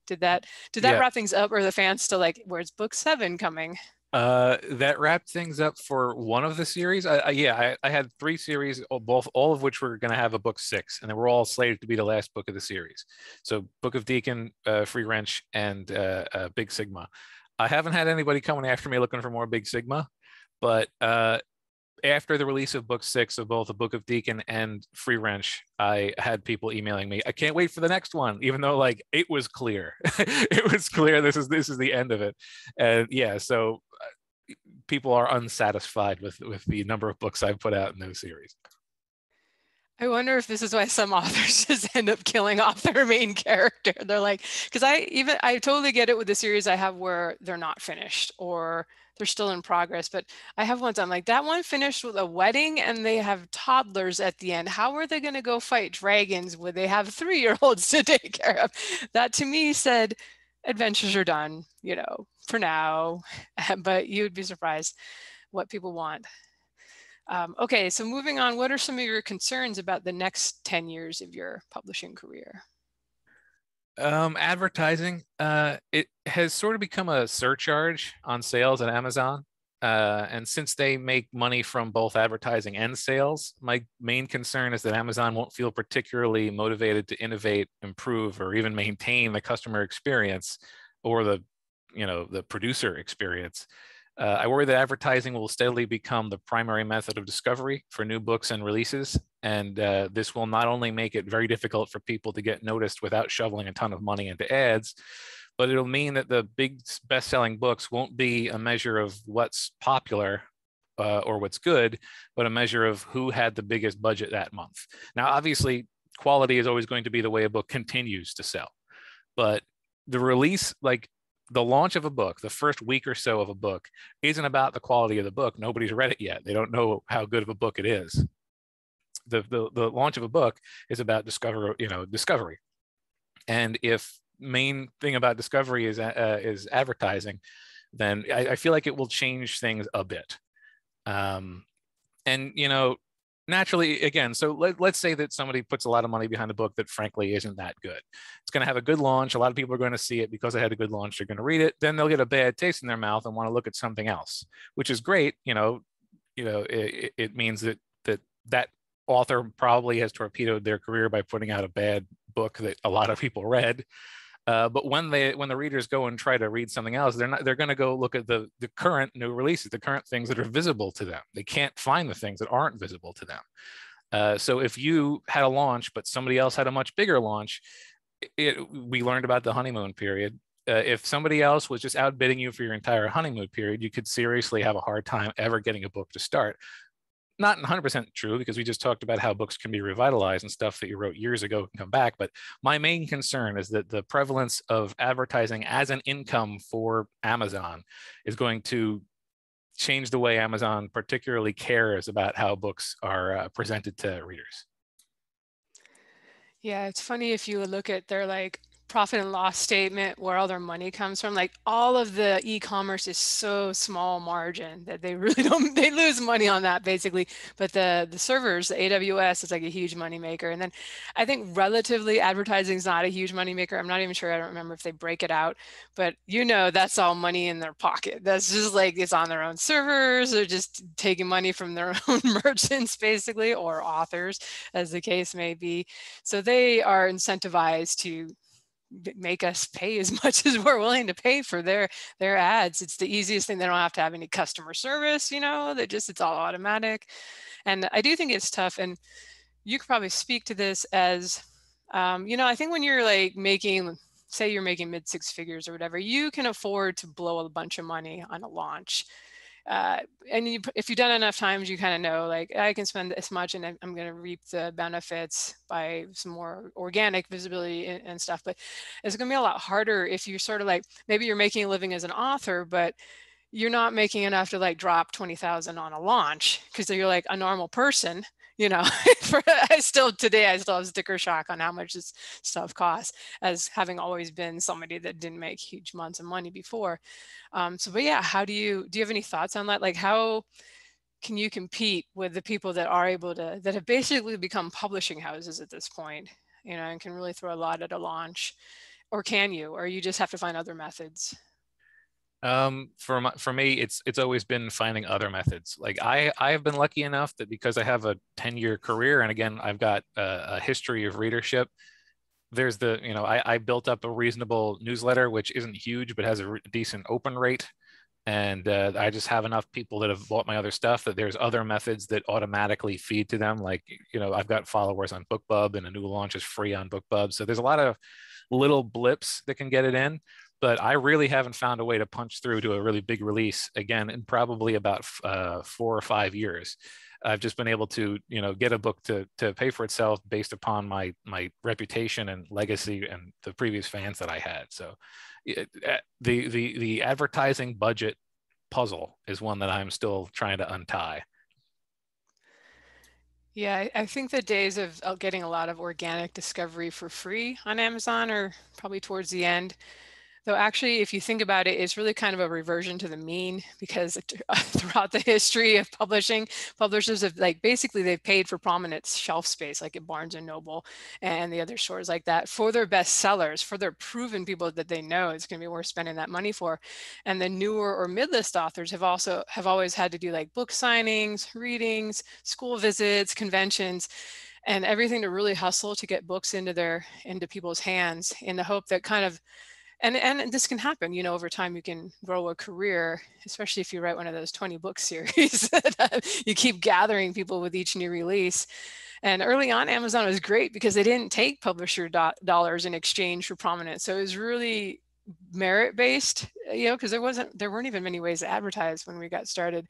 Did that wrap things up, or are the fans still like, where's book 7 coming? That wrapped things up for one of the series. I had 3 series, all of which were going to have a book 6, and they were all slated to be the last book of the series. So Book of Deacon, Free Wrench, and Big Sigma. I haven't had anybody coming after me looking for more Big Sigma, but after the release of book 6 of both the Book of Deacon and Free Wrench, I had people emailing me, I can't wait for the next one, even though like it was clear. It was clear this is the end of it. And yeah, so people are unsatisfied with the number of books I've put out in those series. I wonder if this is why some authors just end up killing off their main character. They're like, because I totally get it with the series I have where they're not finished or they're still in progress. But I have ones I'm like, that one finished with a wedding and they have toddlers at the end. How are they going to go fight dragons when they have 3-year-olds to take care of? That to me said, adventures are done, for now. But you would be surprised what people want. Okay, so moving on, what are some of your concerns about the next 10 years of your publishing career? Advertising, it has sort of become a surcharge on sales at Amazon. And since they make money from both advertising and sales, my main concern is that Amazon won't feel particularly motivated to innovate, improve, or even maintain the customer experience or the producer experience. I worry that advertising will steadily become the primary method of discovery for new books and releases. And this will not only make it very difficult for people to get noticed without shoveling a ton of money into ads, but it'll mean that the big best-selling books won't be a measure of what's popular or what's good, but a measure of who had the biggest budget that month. Now, obviously, quality is always going to be the way a book continues to sell. But the release, like the launch of a book, the first week or so of a book, isn't about the quality of the book. Nobody's read it yet. They don't know how good of a book it is. The launch of a book is about discovery. And if main thing about discovery is advertising, then I feel like it will change things a bit. And naturally, again, so let's say that somebody puts a lot of money behind a book that frankly isn't that good. It's going to have a good launch. A lot of people are going to see it because it had a good launch. They're going to read it. Then they'll get a bad taste in their mouth and want to look at something else, which is great. It means that author probably has torpedoed their career by putting out a bad book that a lot of people read. But when the readers go and try to read something else, they're going to go look at the current new releases, the current things that are visible to them. They can't find the things that aren't visible to them. So if you had a launch, but somebody else had a much bigger launch, we learned about the honeymoon period. If somebody else was just outbidding you for your entire honeymoon period, you could seriously have a hard time ever getting a book to start. Not 100% true, because we just talked about how books can be revitalized and stuff that you wrote years ago can come back. But my main concern is that the prevalence of advertising as an income for Amazon is going to change the way Amazon particularly cares about how books are presented to readers. Yeah, it's funny if you look at their profit and loss statement where all their money comes from, like all of the e-commerce is so small margin that they really don't, they lose money on that basically. But the servers, the AWS is like a huge money maker. And then I think relatively advertising is not a huge money maker. I'm not even sure. I don't remember if they break it out, but that's all money in their pocket. That's just like it's on their own servers. They're just taking money from their own merchants basically, or authors as the case may be. So they are incentivized to make us pay as much as we're willing to pay for their ads. It's the easiest thing. They don't have to have any customer service, it's all automatic. And I do think it's tough. And you could probably speak to this as, I think when you're say you're making mid 6 figures or whatever, you can afford to blow a bunch of money on a launch. And if you've done enough times, you kind of know, like, I can spend this much and I'm going to reap the benefits by some more organic visibility and stuff. But it's going to be a lot harder if you're sort of like, maybe you're making a living as an author, but you're not making enough to drop 20,000 on a launch because you're like a normal person. I still have sticker shock on how much this stuff costs, as having always been somebody that didn't make huge amounts of money before. But yeah, do you have any thoughts on that? Like, how can you compete with the people that have basically become publishing houses at this point, and can really throw a lot at a launch? Or can you, or you just have to find other methods? For me, it's always been finding other methods. Like I have been lucky enough that because I have a 10-year career, and again, I've got a history of readership. There's I built up a reasonable newsletter, which isn't huge, but has a decent open rate. And I just have enough people that have bought my other stuff that there's other methods that automatically feed to them. Like, I've got followers on BookBub, and a new launch is free on BookBub. So there's a lot of little blips that can get it in. But I really haven't found a way to punch through to a really big release again in probably about 4 or 5 years. I've just been able to, get a book to pay for itself based upon my reputation and legacy and the previous fans that I had. So the advertising budget puzzle is one that I'm still trying to untie. Yeah, I think the days of getting a lot of organic discovery for free on Amazon are probably towards the end. Though actually, if you think about it, it's really kind of a reversion to the mean, because throughout the history of publishing, publishers have basically they've paid for prominent shelf space, like at Barnes and Noble and the other stores like that, for their best sellers, for their proven people that they know it's going to be worth spending that money for. And the newer or mid-list authors have always had to do like book signings, readings, school visits, conventions, and everything to really hustle to get books into people's hands, in the hope that kind of, and this can happen, over time you can grow a career, especially if you write one of those 20 book series that you keep gathering people with each new release. And early on, Amazon was great because they didn't take publisher dollars in exchange for prominence. So it was really merit-based, because there weren't even many ways to advertise when we got started.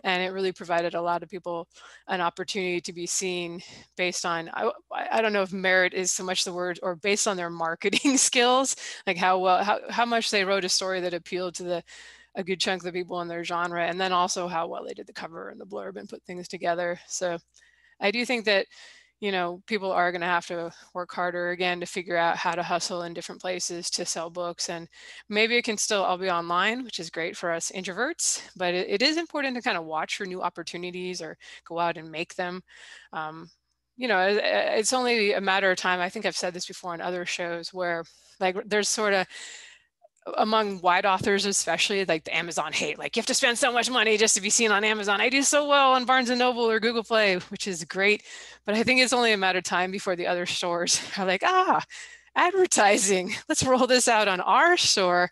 And it really provided a lot of people an opportunity to be seen based on, I don't know if merit is so much the word, or based on their marketing skills, like how much they wrote a story that appealed to a good chunk of the people in their genre, and then also how well they did the cover and the blurb and put things together. So I do think that, people are going to have to work harder again to figure out how to hustle in different places to sell books. And maybe it can still all be online, which is great for us introverts, but it is important to kind of watch for new opportunities or go out and make them. It's only a matter of time. I think I've said this before on other shows, where there's sort of, among wide authors especially, like the Amazon hate, like you have to spend so much money just to be seen on Amazon. I do so well on Barnes and Noble or Google Play, which is great, but I think it's only a matter of time before the other stores are like, advertising, let's roll this out on our store.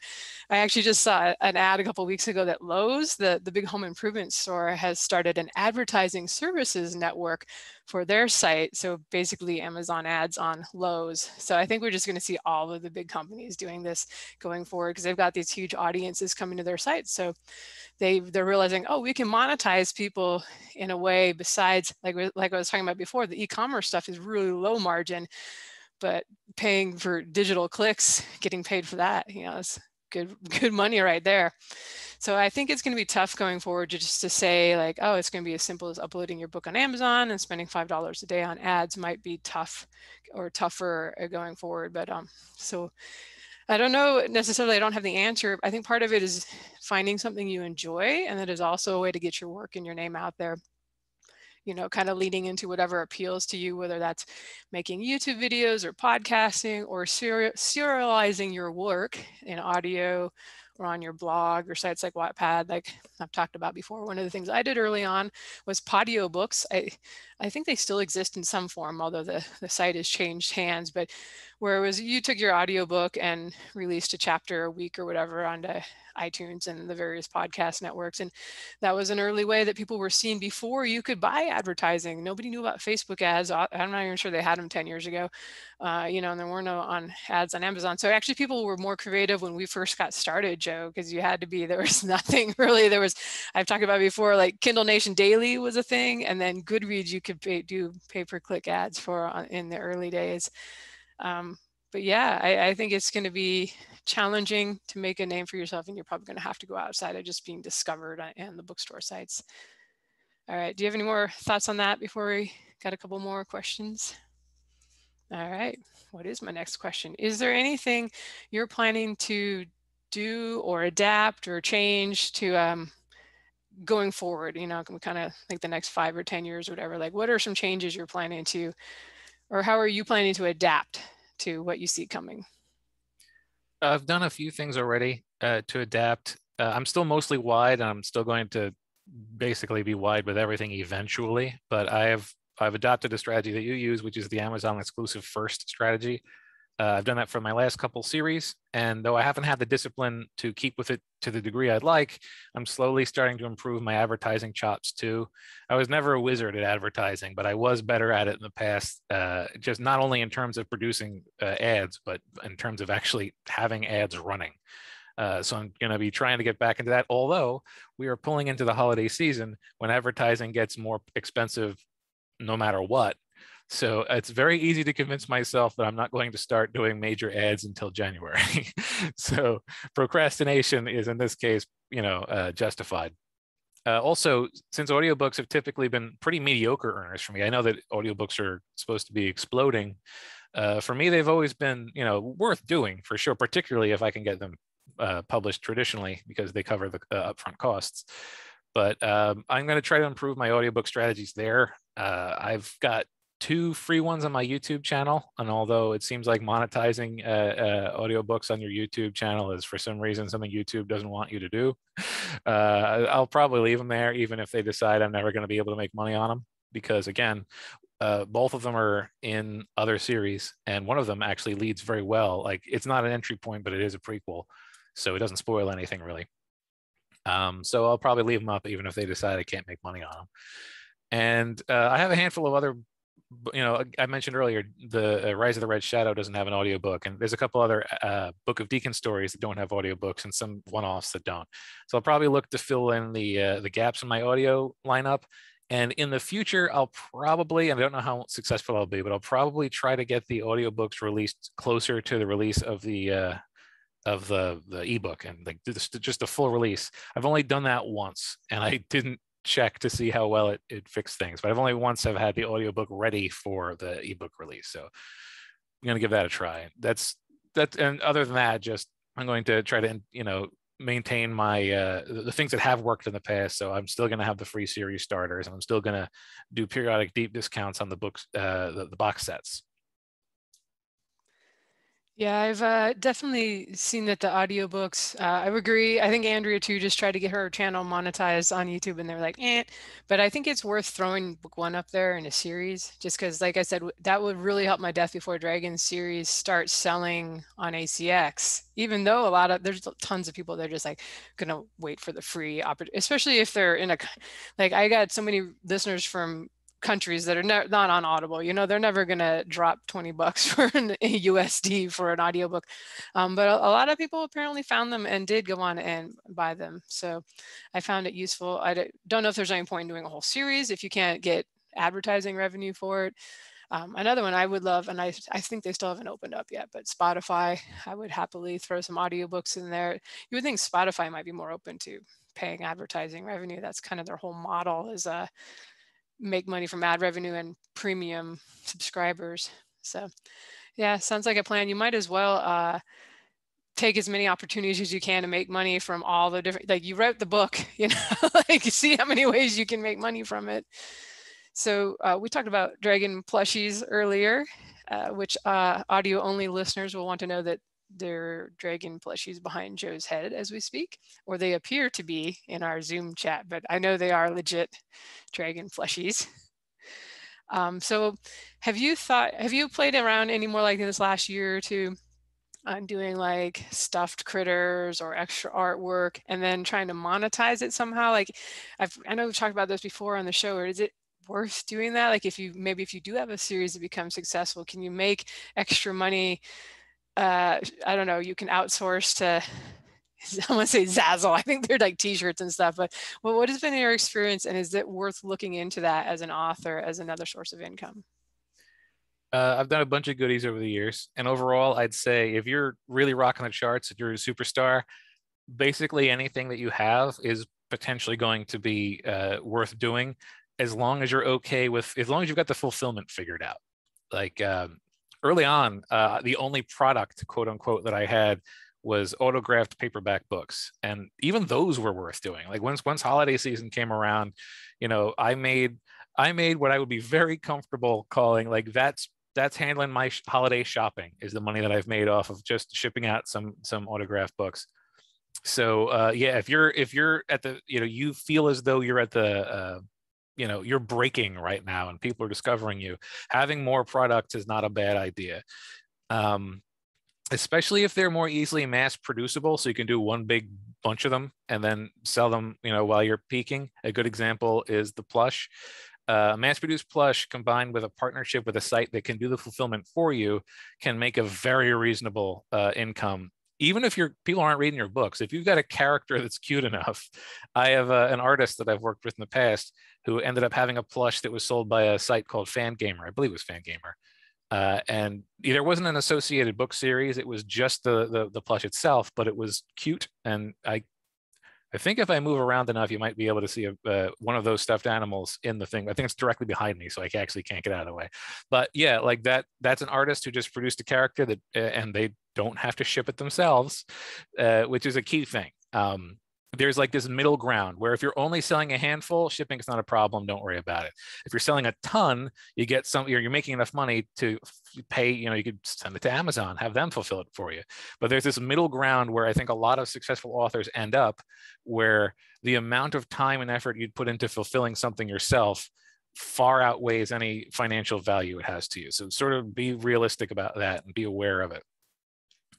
I actually just saw an ad a couple of weeks ago that Lowe's, the big home improvement store, has started an advertising services network for their site. So basically Amazon ads on Lowe's. So I think we're just going to see all of the big companies doing this going forward, because they've got these huge audiences coming to their sites. So they're realizing, we can monetize people in a way besides, like I was talking about before, the e-commerce stuff is really low margin, but paying for digital clicks, getting paid for that, it's good money right there. So I think it's going to be tough going forward just to say like, it's going to be as simple as uploading your book on Amazon and spending $5 a day on ads might be tough or tougher going forward. But so I don't know necessarily, I don't have the answer. I think part of it is finding something you enjoy, and that is also a way to get your work and your name out there. Kind of leading into whatever appeals to you, whether that's making YouTube videos or podcasting or serializing your work in audio or on your blog or sites like Wattpad, like I've talked about before. One of the things I did early on was Podio books. I think they still exist in some form, although the site has changed hands, but where it was you took your audiobook and released a chapter a week or whatever onto iTunes and the various podcast networks. And that was an early way that people were seen before you could buy advertising. Nobody knew about Facebook ads. I'm not even sure they had them 10 years ago, and there were no ads on Amazon. So actually people were more creative when we first got started, Joe, because there was nothing really. I've talked about before, like Kindle Nation Daily was a thing. And then Goodreads, you could do pay-per-click ads for in the early days. But yeah, I think it's going to be challenging to make a name for yourself, and you're probably going to have to go outside of just being discovered on the bookstore sites. All right, do you have any more thoughts on that before we got a couple more questions? All right, what is my next question? Is there anything you're planning to do or adapt or change to going forward, kind of like the next 5 or 10 years or whatever? Like, what are some changes you're planning to, or how are you planning to adapt to what you see coming? I've done a few things already to adapt. I'm still mostly wide, and I'm still going to basically be wide with everything eventually, but I've adopted a strategy that you use, which is the Amazon exclusive first strategy. I've done that for my last couple series, and though I haven't had the discipline to keep with it to the degree I'd like, I'm slowly starting to improve my advertising chops too. I was never a wizard at advertising, but I was better at it in the past, just not only in terms of producing ads, but in terms of actually having ads running. So I'm going to be trying to get back into that, although we are pulling into the holiday season when advertising gets more expensive no matter what. So it's very easy to convince myself that I'm not going to start doing major ads until January. So procrastination is in this case, justified. Also, since audiobooks have typically been pretty mediocre earners for me, I know that audiobooks are supposed to be exploding. For me, they've always been, worth doing for sure, particularly if I can get them published traditionally because they cover the upfront costs. But I'm going to try to improve my audiobook strategies there. I've got 2 free ones on my YouTube channel, and although it seems like monetizing audiobooks on your YouTube channel is for some reason something YouTube doesn't want you to do, I'll probably leave them there even if they decide I'm never going to be able to make money on them, because again, both of them are in other series, and one of them actually leads very well. Like, it's not an entry point, but it is a prequel, so it doesn't spoil anything really. So I'll probably leave them up even if they decide I can't make money on them. And I have a handful of other, I mentioned earlier, the Rise of the Red Shadow doesn't have an audiobook, and there's a couple other Book of Deacon stories that don't have audiobooks, and some one-offs that don't. So I'll probably look to fill in the gaps in my audio lineup. And in the future, I'll probably, and I don't know how successful I'll be, but I'll probably try to get the audiobooks released closer to the release of the ebook, and like just a full release. I've only done that once, and I didn't check to see how well it fixed things, but I've only once have had the audiobook ready for the ebook release. So I'm going to give that a try. That's and other than that, just I'm going to try to, maintain my the things that have worked in the past. So I'm still going to have the free series starters, and I'm still going to do periodic deep discounts on the books, the box sets. Yeah, I've definitely seen that the audiobooks, I would agree. I think Andrea too just tried to get her channel monetized on YouTube, and they're like, eh. But I think it's worth throwing book 1 up there in a series, just because, like I said, that would really help my Death Before Dragons series start selling on ACX. Even though there's tons of people that are just like gonna wait for the free opportunity, especially if they're in like I got so many listeners from countries that are not on Audible. They're never going to drop $20 for an USD for an audiobook. But a lot of people apparently found them and did go on and buy them. So I found it useful. I don't know if there's any point in doing a whole series if you can't get advertising revenue for it. Another one I would love, and I think they still haven't opened up yet, but Spotify, I would happily throw some audiobooks in there. You would think Spotify might be more open to paying advertising revenue. That's kind of their whole model, is make money from ad revenue and premium subscribers. So yeah, sounds like a plan. You might as well take as many opportunities as you can to make money from all the different, like, you wrote the book, like, see how many ways you can make money from it. So we talked about dragon plushies earlier, which audio only listeners will want to know that they're dragon plushies behind Joe's head as we speak, or they appear to be in our Zoom chat, but I know they are legit dragon plushies. So have you played around any more like this last year or two on doing like stuffed critters or extra artwork and then trying to monetize it somehow? Like, I know we've talked about this before on the show, or is it worth doing that? Like, if you do have a series that becomes successful, can you make extra money? I don't know, you can outsource to, I want to say Zazzle. I think they're like t-shirts and stuff, but what has been your experience, and is it worth looking into that as an author, as another source of income? I've done a bunch of goodies over the years, and overall, I'd say if you're really rocking the charts, if you're a superstar, basically anything that you have is potentially going to be worth doing, as long as you're okay with, as long as you've got the fulfillment figured out. Like, early on, the only product, quote unquote, that I had was autographed paperback books, and even those were worth doing. Like, once holiday season came around, I made what I would be very comfortable calling, like, that's handling my holiday shopping, is the money that I've made off of just shipping out some autographed books. So yeah, if you're at the, you feel as though you're at the you're breaking right now and people are discovering you, having more products is not a bad idea. Especially if they're more easily mass producible, so you can do one big bunch of them and then sell them, while you're peaking. A good example is the plush. Mass-produced plush combined with a partnership with a site that can do the fulfillment for you can make a very reasonable income even if people aren't reading your books, if you've got a character that's cute enough. I have an artist that I've worked with in the past who ended up having a plush that was sold by a site called Fangamer. I believe it was Fangamer. And there wasn't an associated book series. It was just the plush itself, but it was cute. And I think if I move around enough, you might be able to see one of those stuffed animals in the thing. I think it's directly behind me, so I actually can't get out of the way. But yeah, like that's an artist who just produced a character that, and they don't have to ship it themselves, which is a key thing. There's like this middle ground where if you're only selling a handful, shipping is not a problem. Don't worry about it. If you're selling a ton, you get you're making enough money to pay, you could send it to Amazon, have them fulfill it for you. But there's this middle ground where I think a lot of successful authors end up, where the amount of time and effort you'd put into fulfilling something yourself far outweighs any financial value it has to you. So sort of be realistic about that and be aware of it.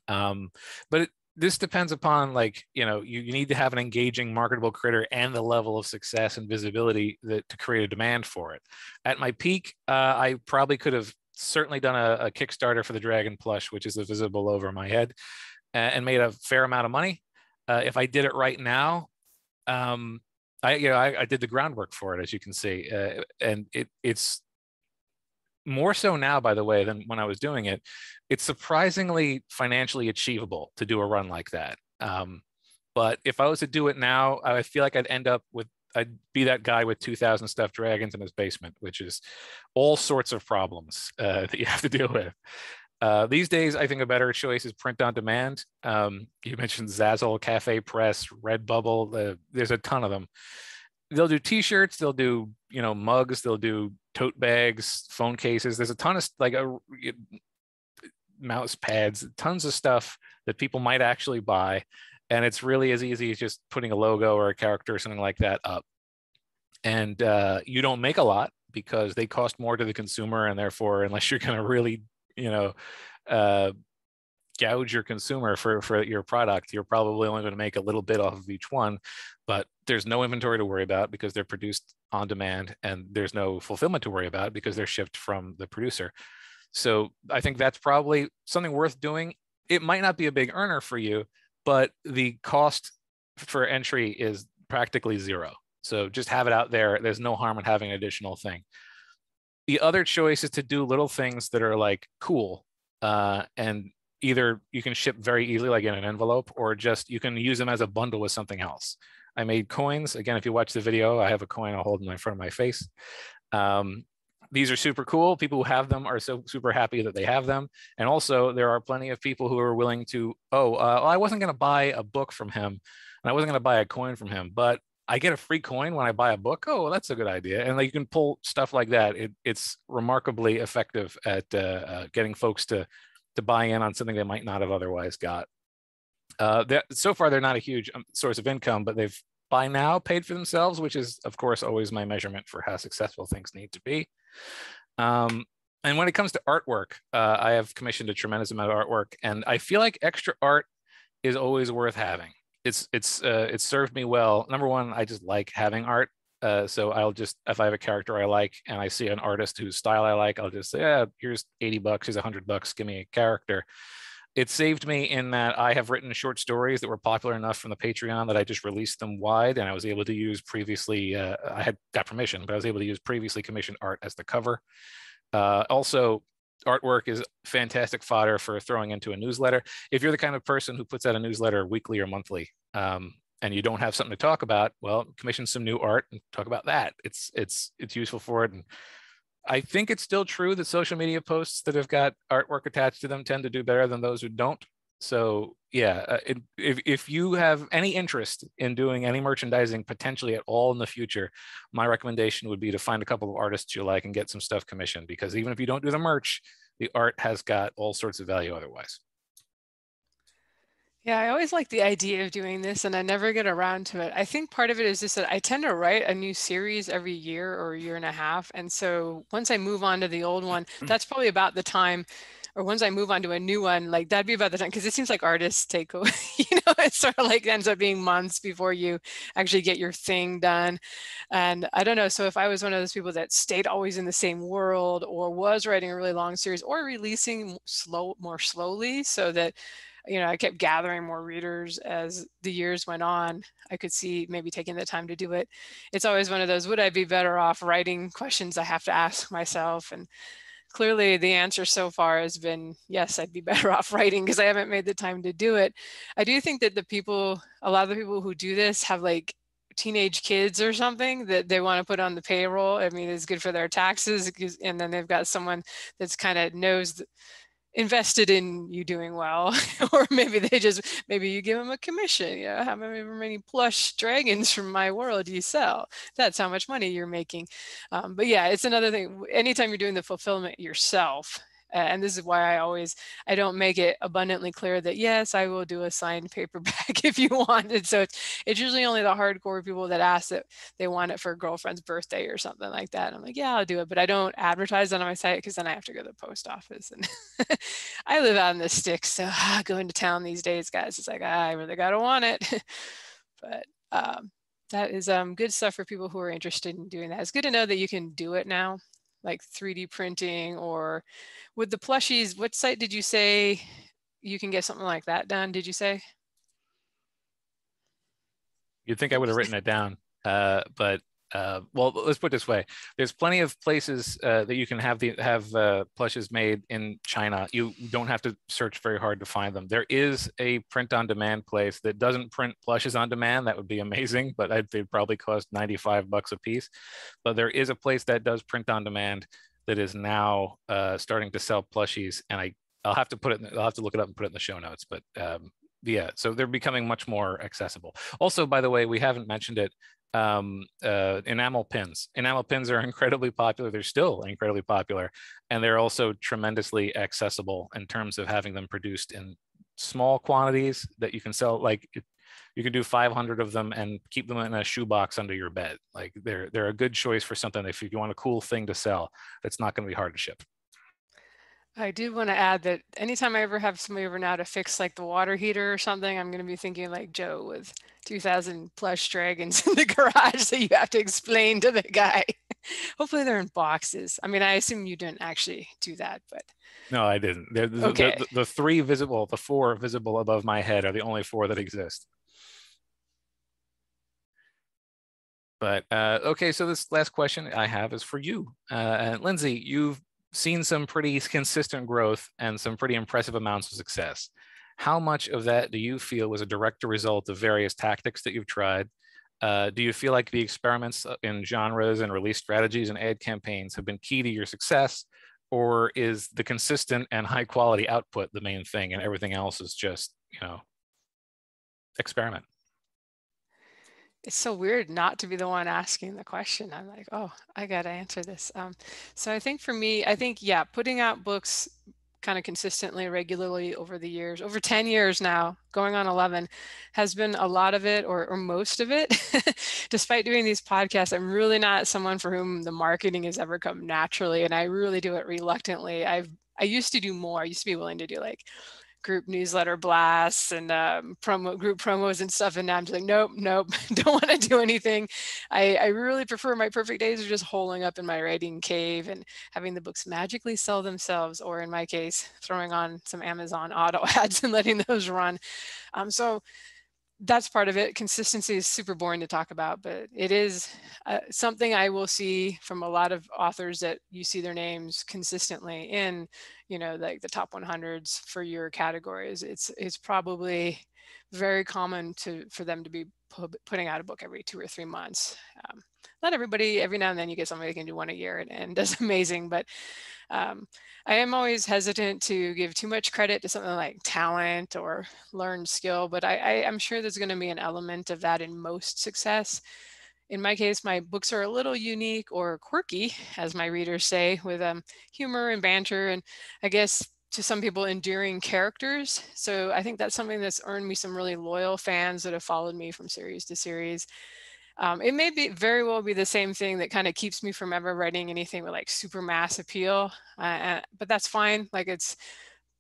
But this depends upon, like, you need to have an engaging, marketable critter and the level of success and visibility to create a demand for it. At my peak, I probably could have certainly done a Kickstarter for the dragon plush, which is visible over my head, and made a fair amount of money. If I did it right now, I did the groundwork for it, as you can see, and it's more so now, by the way, than when I was doing it. It's surprisingly financially achievable to do a run like that. But if I was to do it now, I feel like I'd be that guy with 2,000 stuffed dragons in his basement, which is all sorts of problems that you have to deal with. These days, I think a better choice is print on demand. You mentioned Zazzle, Cafe Press, Redbubble. There's a ton of them. They'll do T-shirts, they'll do mugs, they'll do tote bags, phone cases. There's a ton of mouse pads, tons of stuff that people might actually buy, and it's really as easy as just putting a logo or a character or something like that up. And you don't make a lot because they cost more to the consumer, and therefore, unless you're going to really gouge your consumer for your product, you're probably only going to make a little bit off of each one. But there's no inventory to worry about because they're produced on demand, and there's no fulfillment to worry about because they're shipped from the producer. So I think that's probably something worth doing. It might not be a big earner for you, but the cost for entry is practically zero. So just have it out there. There's no harm in having an additional thing. The other choice is to do little things that are like cool, and either you can ship very easily, like in an envelope, or just you can use them as a bundle with something else. I made coins. Again, if you watch the video, I have a coin I'll hold in front of my face. These are super cool. People who have them are so super happy that they have them. And also there are plenty of people who are willing to, I wasn't going to buy a book from him and I wasn't going to buy a coin from him, but I get a free coin when I buy a book. Oh, that's a good idea. And you can pull stuff like that. It's remarkably effective at getting folks to buy in on something they might not have otherwise got. So far, they're not a huge source of income, but they've by now paid for themselves, which is, of course, always my measurement for how successful things need to be. And when it comes to artwork, I have commissioned a tremendous amount of artwork, and I feel like extra art is always worth having. It's served me well. Number one, I just like having art. So I'll just, if I have a character I like and I see an artist whose style I like, I'll just say, yeah, here's $80, here's $100, give me a character. It saved me in that I have written short stories that were popular enough from the Patreon that I just released them wide, and I was able to use previously, I had got permission, but I was able to use previously commissioned art as the cover. Also, artwork is fantastic fodder for throwing into a newsletter. If you're the kind of person who puts out a newsletter weekly or monthly, and you don't have something to talk about, well, commission some new art and talk about that. It's useful for it. And I think it's still true that social media posts that have got artwork attached to them tend to do better than those who don't. So yeah, if you have any interest in doing any merchandising potentially at all in the future, my recommendation would be to find a couple of artists you like and get some stuff commissioned, because even if you don't do the merch, the art has got all sorts of value otherwise. Yeah, I always like the idea of doing this and I never get around to it. I think part of it is just that I tend to write a new series every year or a year and a half. And so once I move on to the old one, that's probably about the time, or once I move on to a new one, like that'd be about the time, because it seems like artists take, it sort of like ends up being months before you actually get your thing done. And I don't know, so if I was one of those people that stayed always in the same world or was writing a really long series or releasing more slowly so that I kept gathering more readers as the years went on. I could see maybe taking the time to do it. It's always one of those, would I be better off writing questions I have to ask myself? And clearly the answer so far has been, yes, I'd be better off writing because I haven't made the time to do it. I do think that a lot of the people who do this have like teenage kids or something that they want to put on the payroll. I mean, it's good for their taxes, and then they've got someone that's kind of knows invested in you doing well. Or maybe you give them a commission, how many plush dragons from my world you sell, that's how much money you're making. But yeah, it's another thing, anytime you're doing the fulfillment yourself, and this is why I don't make it abundantly clear that yes, I will do a signed paperback if you want it. So it's usually only the hardcore people that ask that they want it for a girlfriend's birthday or something like that. I'm like, yeah, I'll do it, but I don't advertise that on my site because then I have to go to the post office, and I live out in the sticks, so going to town these days, guys, it's like I really gotta want it. But that is good stuff for people who are interested in doing that. It's good to know that you can do it now, like 3D printing, or with the plushies. What site did you say you can get something like that done? Did you say? You'd think I would have written it down, but well, let's put it this way: there's plenty of places that you can have plushes made in China. You don't have to search very hard to find them. There is a print-on-demand place that doesn't print plushes on demand. That would be amazing, but they'd probably cost $95 a piece. But there is a place that does print on demand that is now starting to sell plushies, and I'll have to I'll have to look it up and put it in the show notes. But yeah, so they're becoming much more accessible. Also, by the way, we haven't mentioned it. Enamel pins. Enamel pins are incredibly popular. They're still incredibly popular, and they're also tremendously accessible in terms of having them produced in small quantities that you can sell. Like you can do 500 of them and keep them in a shoebox under your bed. Like they're a good choice for something if you want a cool thing to sell that's not going to be hard to ship. I do want to add that anytime I ever have somebody over now to fix like the water heater or something, I'm going to be thinking like Joe with 2,000 plush dragons in the garage that you have to explain to the guy. Hopefully they're in boxes. I mean, I assume you didn't actually do that, but. No, I didn't. Okay. The four visible above my head are the only four that exist. But okay, so this last question I have is for you. And Lindsay, you've seen some pretty consistent growth and some pretty impressive amounts of success. How much of that do you feel was a direct result of various tactics that you've tried? Do you feel like the experiments in genres and release strategies and ad campaigns have been key to your success? Or is the consistent and high quality output the main thing and everything else is just, experiment? It's so weird not to be the one asking the question. I'm like, oh, I got to answer this. So I think for me, yeah, putting out books kind of consistently, regularly over the years, over 10 years now, going on 11, has been a lot of it, or most of it. Despite doing these podcasts, I'm really not someone for whom the marketing has ever come naturally, and I really do it reluctantly. I used to do more. I used to be willing to do like group newsletter blasts and group promos and stuff, and now I'm just like, nope, don't want to do anything. I really prefer, my perfect days are just holing up in my writing cave and having the books magically sell themselves, or in my case, throwing on some Amazon auto ads and letting those run. So that's part of it. Consistency is super boring to talk about, but it is something I will see from a lot of authors that you see their names consistently in, like the top 100s for your categories. It's probably very common for them to be putting out a book every 2 or 3 months. Not everybody, every now and then you get somebody that can do one a year and does amazing, but I am always hesitant to give too much credit to something like talent or learned skill, but I'm sure there's going to be an element of that in most success. In my case, my books are a little unique or quirky, as my readers say, with humor and banter, and I guess to some people, endearing characters. So I think that's something that's earned me some really loyal fans that have followed me from series to series. It may very well be the same thing that kind of keeps me from ever writing anything with like super mass appeal, but that's fine. Like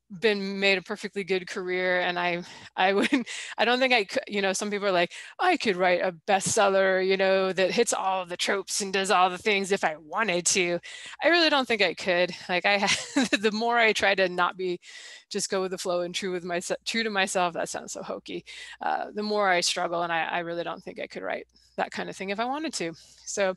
been made a perfectly good career, and I wouldn't, I don't think I could, some people are like, I could write a bestseller, that hits all the tropes and does all the things if I wanted to. I really don't think I could. Like the more I try to not be, just go with the flow and true to myself, that sounds so hokey. The more I struggle, and I really don't think I could write that kind of thing if I wanted to. So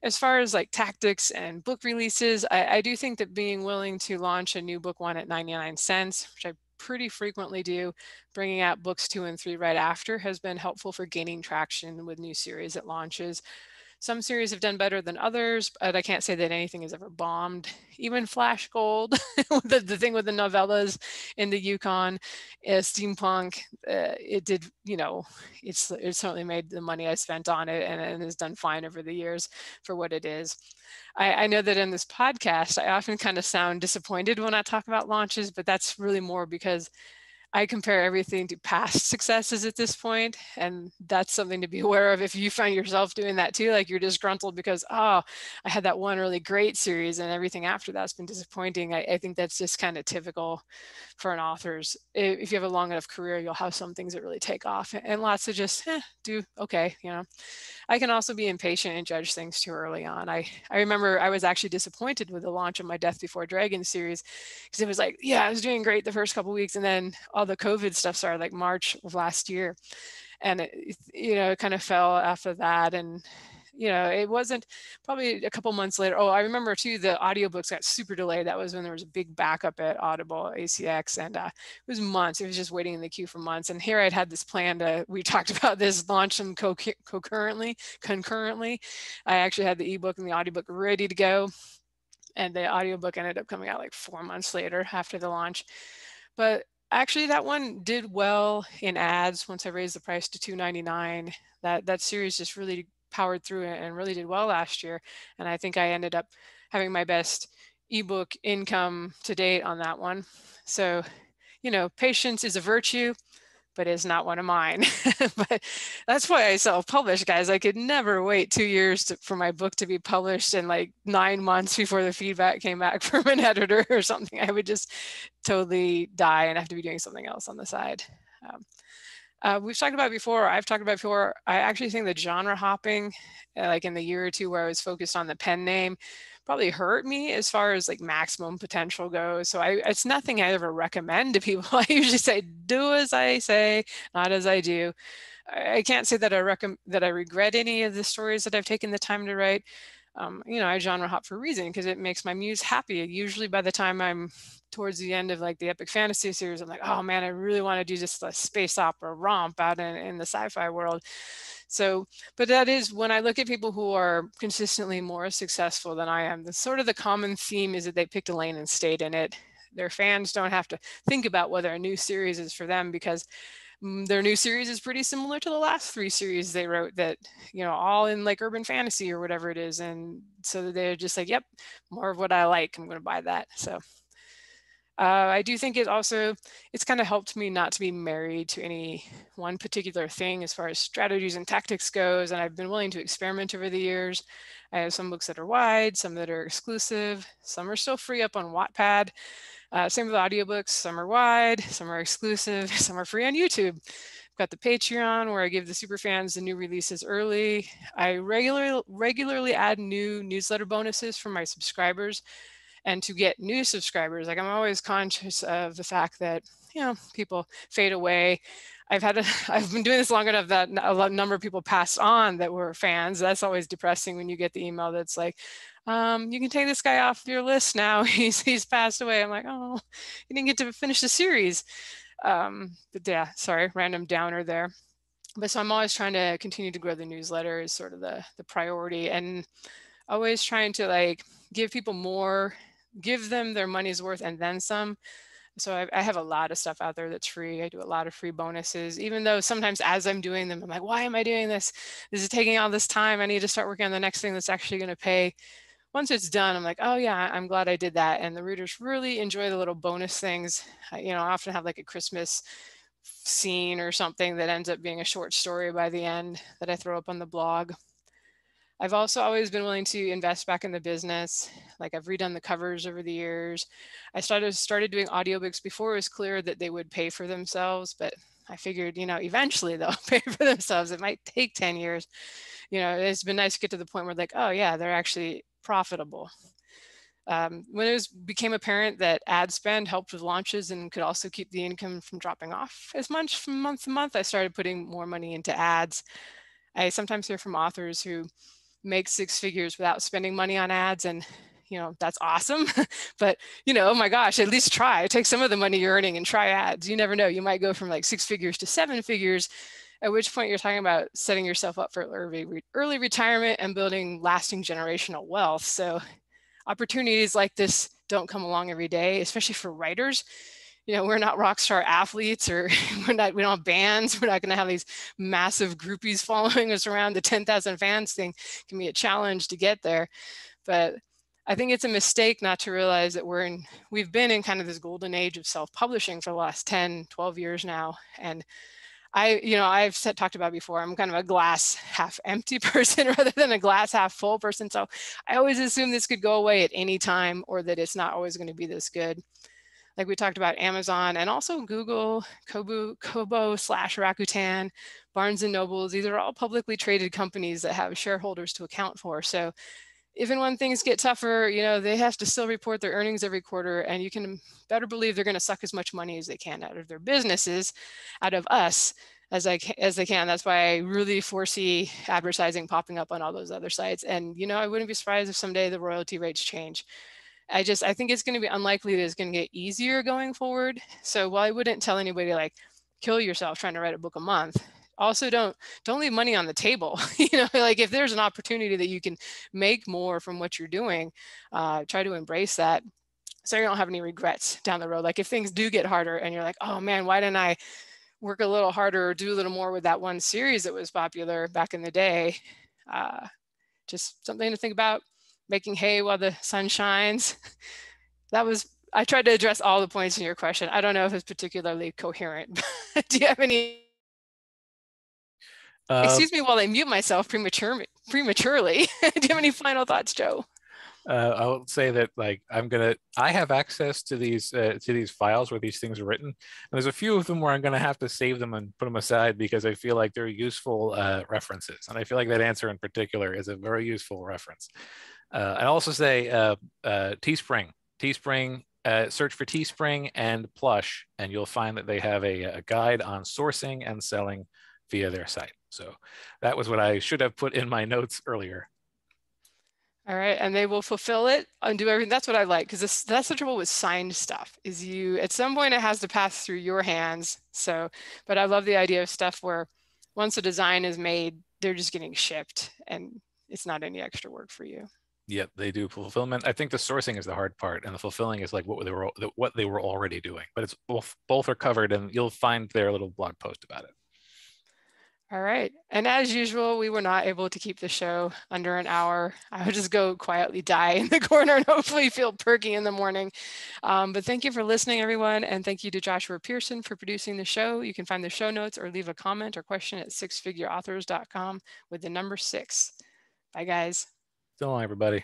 as far as like tactics and book releases, I do think that being willing to launch a new book one at 99 cents, which I pretty frequently do, bringing out books 2 and 3 right after, has been helpful for gaining traction with new series at launches. Some series have done better than others, but I can't say that anything has ever bombed. Even Flash Gold, the thing with the novellas in the Yukon, steampunk, it did, it certainly made the money I spent on it, and has done fine over the years for what it is. I know that in this podcast, I often kind of sound disappointed when I talk about launches, but that's really more because I compare everything to past successes at this point, and that's something to be aware of if you find yourself doing that too, like you're disgruntled because, oh, I had that one really great series and everything after that's been disappointing. I think that's just kind of typical for an author's. If you have a long enough career, you'll have some things that really take off and lots of just do okay, I can also be impatient and judge things too early on. I remember I was actually disappointed with the launch of my Death Before Dragon series, because it was like, yeah, I was doing great the first couple of weeks, and then all the COVID stuff started like March of last year, and it kind of fell after that. And it wasn't probably a couple months later. Oh, I remember too, the audiobooks got super delayed. That was when there was a big backup at Audible, ACX, and it was months. It was just waiting in the queue for months. And here I'd had this plan to, we talked about this, launch them concurrently. I actually had the ebook and the audiobook ready to go. And the audiobook ended up coming out like 4 months later after the launch. But actually that one did well in ads once I raised the price to $2.99. That series just really powered through it and really did well last year. And I think I ended up having my best ebook income to date on that one. So, patience is a virtue, but is not one of mine. But that's why I self-publish, guys. I could never wait 2 years for my book to be published and like 9 months before the feedback came back from an editor or something. I would just totally die and have to be doing something else on the side. We've talked about before, I've talked about before, I actually think that genre hopping, like in the year or two where I was focused on the pen name, probably hurt me as far as like maximum potential goes. So it's nothing I ever recommend to people. I usually say, do as I say, not as I do. I can't say that I regret any of the stories that I've taken the time to write. I genre hop for a reason, because it makes my muse happy. Usually by the time I'm towards the end of like the epic fantasy series, I'm like, oh man, I really want to do just a space opera romp out in the sci-fi world. So, but that is, when I look at people who are consistently more successful than I am, the sort of the common theme is that they picked a lane and stayed in it. Their fans don't have to think about whether a new series is for them, because their new series is pretty similar to the last 3 series they wrote, that, all in like urban fantasy or whatever it is. And so they're just like, yep, more of what I like, I'm going to buy that. So I do think it's kind of helped me not to be married to any one particular thing as far as strategies and tactics goes. And I've been willing to experiment over the years. I have some books that are wide, some that are exclusive, some are still free up on Wattpad. Same with audiobooks, some are wide, some are exclusive, some are free on YouTube. I've got the Patreon where I give the super fans the new releases early. I regularly add new newsletter bonuses for my subscribers. And to get new subscribers, like I'm always conscious of the fact that, people fade away. I've been doing this long enough that a number of people passed on that were fans. That's always depressing when you get the email that's like, you can take this guy off your list now. He's passed away. I'm like, oh, you didn't get to finish the series. But yeah, sorry, random downer there. But so I'm always trying to continue to grow the newsletter is sort of the priority, and always trying to like give them their money's worth and then some. So I have a lot of stuff out there that's free. I do a lot of free bonuses, even though sometimes as I'm doing them, I'm like, why am I doing this? This is taking all this time. I need to start working on the next thing that's actually going to pay. Once it's done, I'm like, oh yeah, I'm glad I did that. And the readers really enjoy the little bonus things. I often have like a Christmas scene or something that ends up being a short story by the end that I throw up on the blog. I've also always been willing to invest back in the business. Like I've redone the covers over the years. I started doing audiobooks before it was clear that they would pay for themselves, but I figured, eventually they'll pay for themselves. It might take 10 years. It's been nice to get to the point where like, oh yeah, they're actually profitable. When it became apparent that ad spend helped with launches and could also keep the income from dropping off as much from month to month, I started putting more money into ads. I sometimes hear from authors who make six figures without spending money on ads, and that's awesome. But oh my gosh, at least try. Take some of the money you're earning and try ads. You never know. You might go from like 6 figures to 7 figures, at which point you're talking about setting yourself up for early retirement and building lasting generational wealth. So opportunities like this don't come along every day, especially for writers. We're not rock star athletes, or we don't have bands. We're not going to have these massive groupies following us around. The 10,000 fans thing can be a challenge to get there. But I think it's a mistake not to realize that we've been in kind of this golden age of self-publishing for the last 10, 12 years now. And I've talked about before, I'm kind of a glass half empty person rather than a glass half full person. So I always assume this could go away at any time, or that it's not always going to be this good. Like we talked about Amazon and also Google, Kobo / Rakuten, Barnes and Nobles. These are all publicly traded companies that have shareholders to account for. So even when things get tougher, they have to still report their earnings every quarter, and you can better believe they're going to suck as much money as they can out of their businesses, out of us, as they can. That's why I really foresee advertising popping up on all those other sites. And I wouldn't be surprised if someday the royalty rates change. I think it's going to be unlikely that it's going to get easier going forward. So while I wouldn't tell anybody like kill yourself trying to write a book a month, also don't leave money on the table. Like if there's an opportunity that you can make more from what you're doing, try to embrace that, so you don't have any regrets down the road. Like if things do get harder and you're like, oh man, why didn't I work a little harder or do a little more with that one series that was popular back in the day? Just something to think about. Making hay while the sun shines. I tried to address all the points in your question. I don't know if it's particularly coherent. Do you have any? Excuse me while I mute myself prematurely. Do you have any final thoughts, Joe? I will say that like I have access to these files where these things are written, and there's a few of them where I'm gonna have to save them and put them aside because I feel like they're useful references, and I feel like that answer in particular is a very useful reference. I'd also say Teespring. Search for Teespring and Plush, and you'll find that they have a guide on sourcing and selling via their site. So that was what I should have put in my notes earlier. All right, and they will fulfill it and do everything. That's what I like, because that's the trouble with signed stuff, is at some point it has to pass through your hands. So, but I love the idea of stuff where once a design is made, they're just getting shipped and it's not any extra work for you. Yep, they do fulfillment. I think the sourcing is the hard part, and the fulfilling is like what they were already doing. But it's both are covered, and you'll find their little blog post about it. All right. And as usual, we were not able to keep the show under an hour. I would just go quietly die in the corner and hopefully feel perky in the morning. But thank you for listening, everyone. And thank you to Joshua Pearson for producing the show. You can find the show notes or leave a comment or question at sixfigureauthors.com with the number 6. Bye, guys. So long, everybody.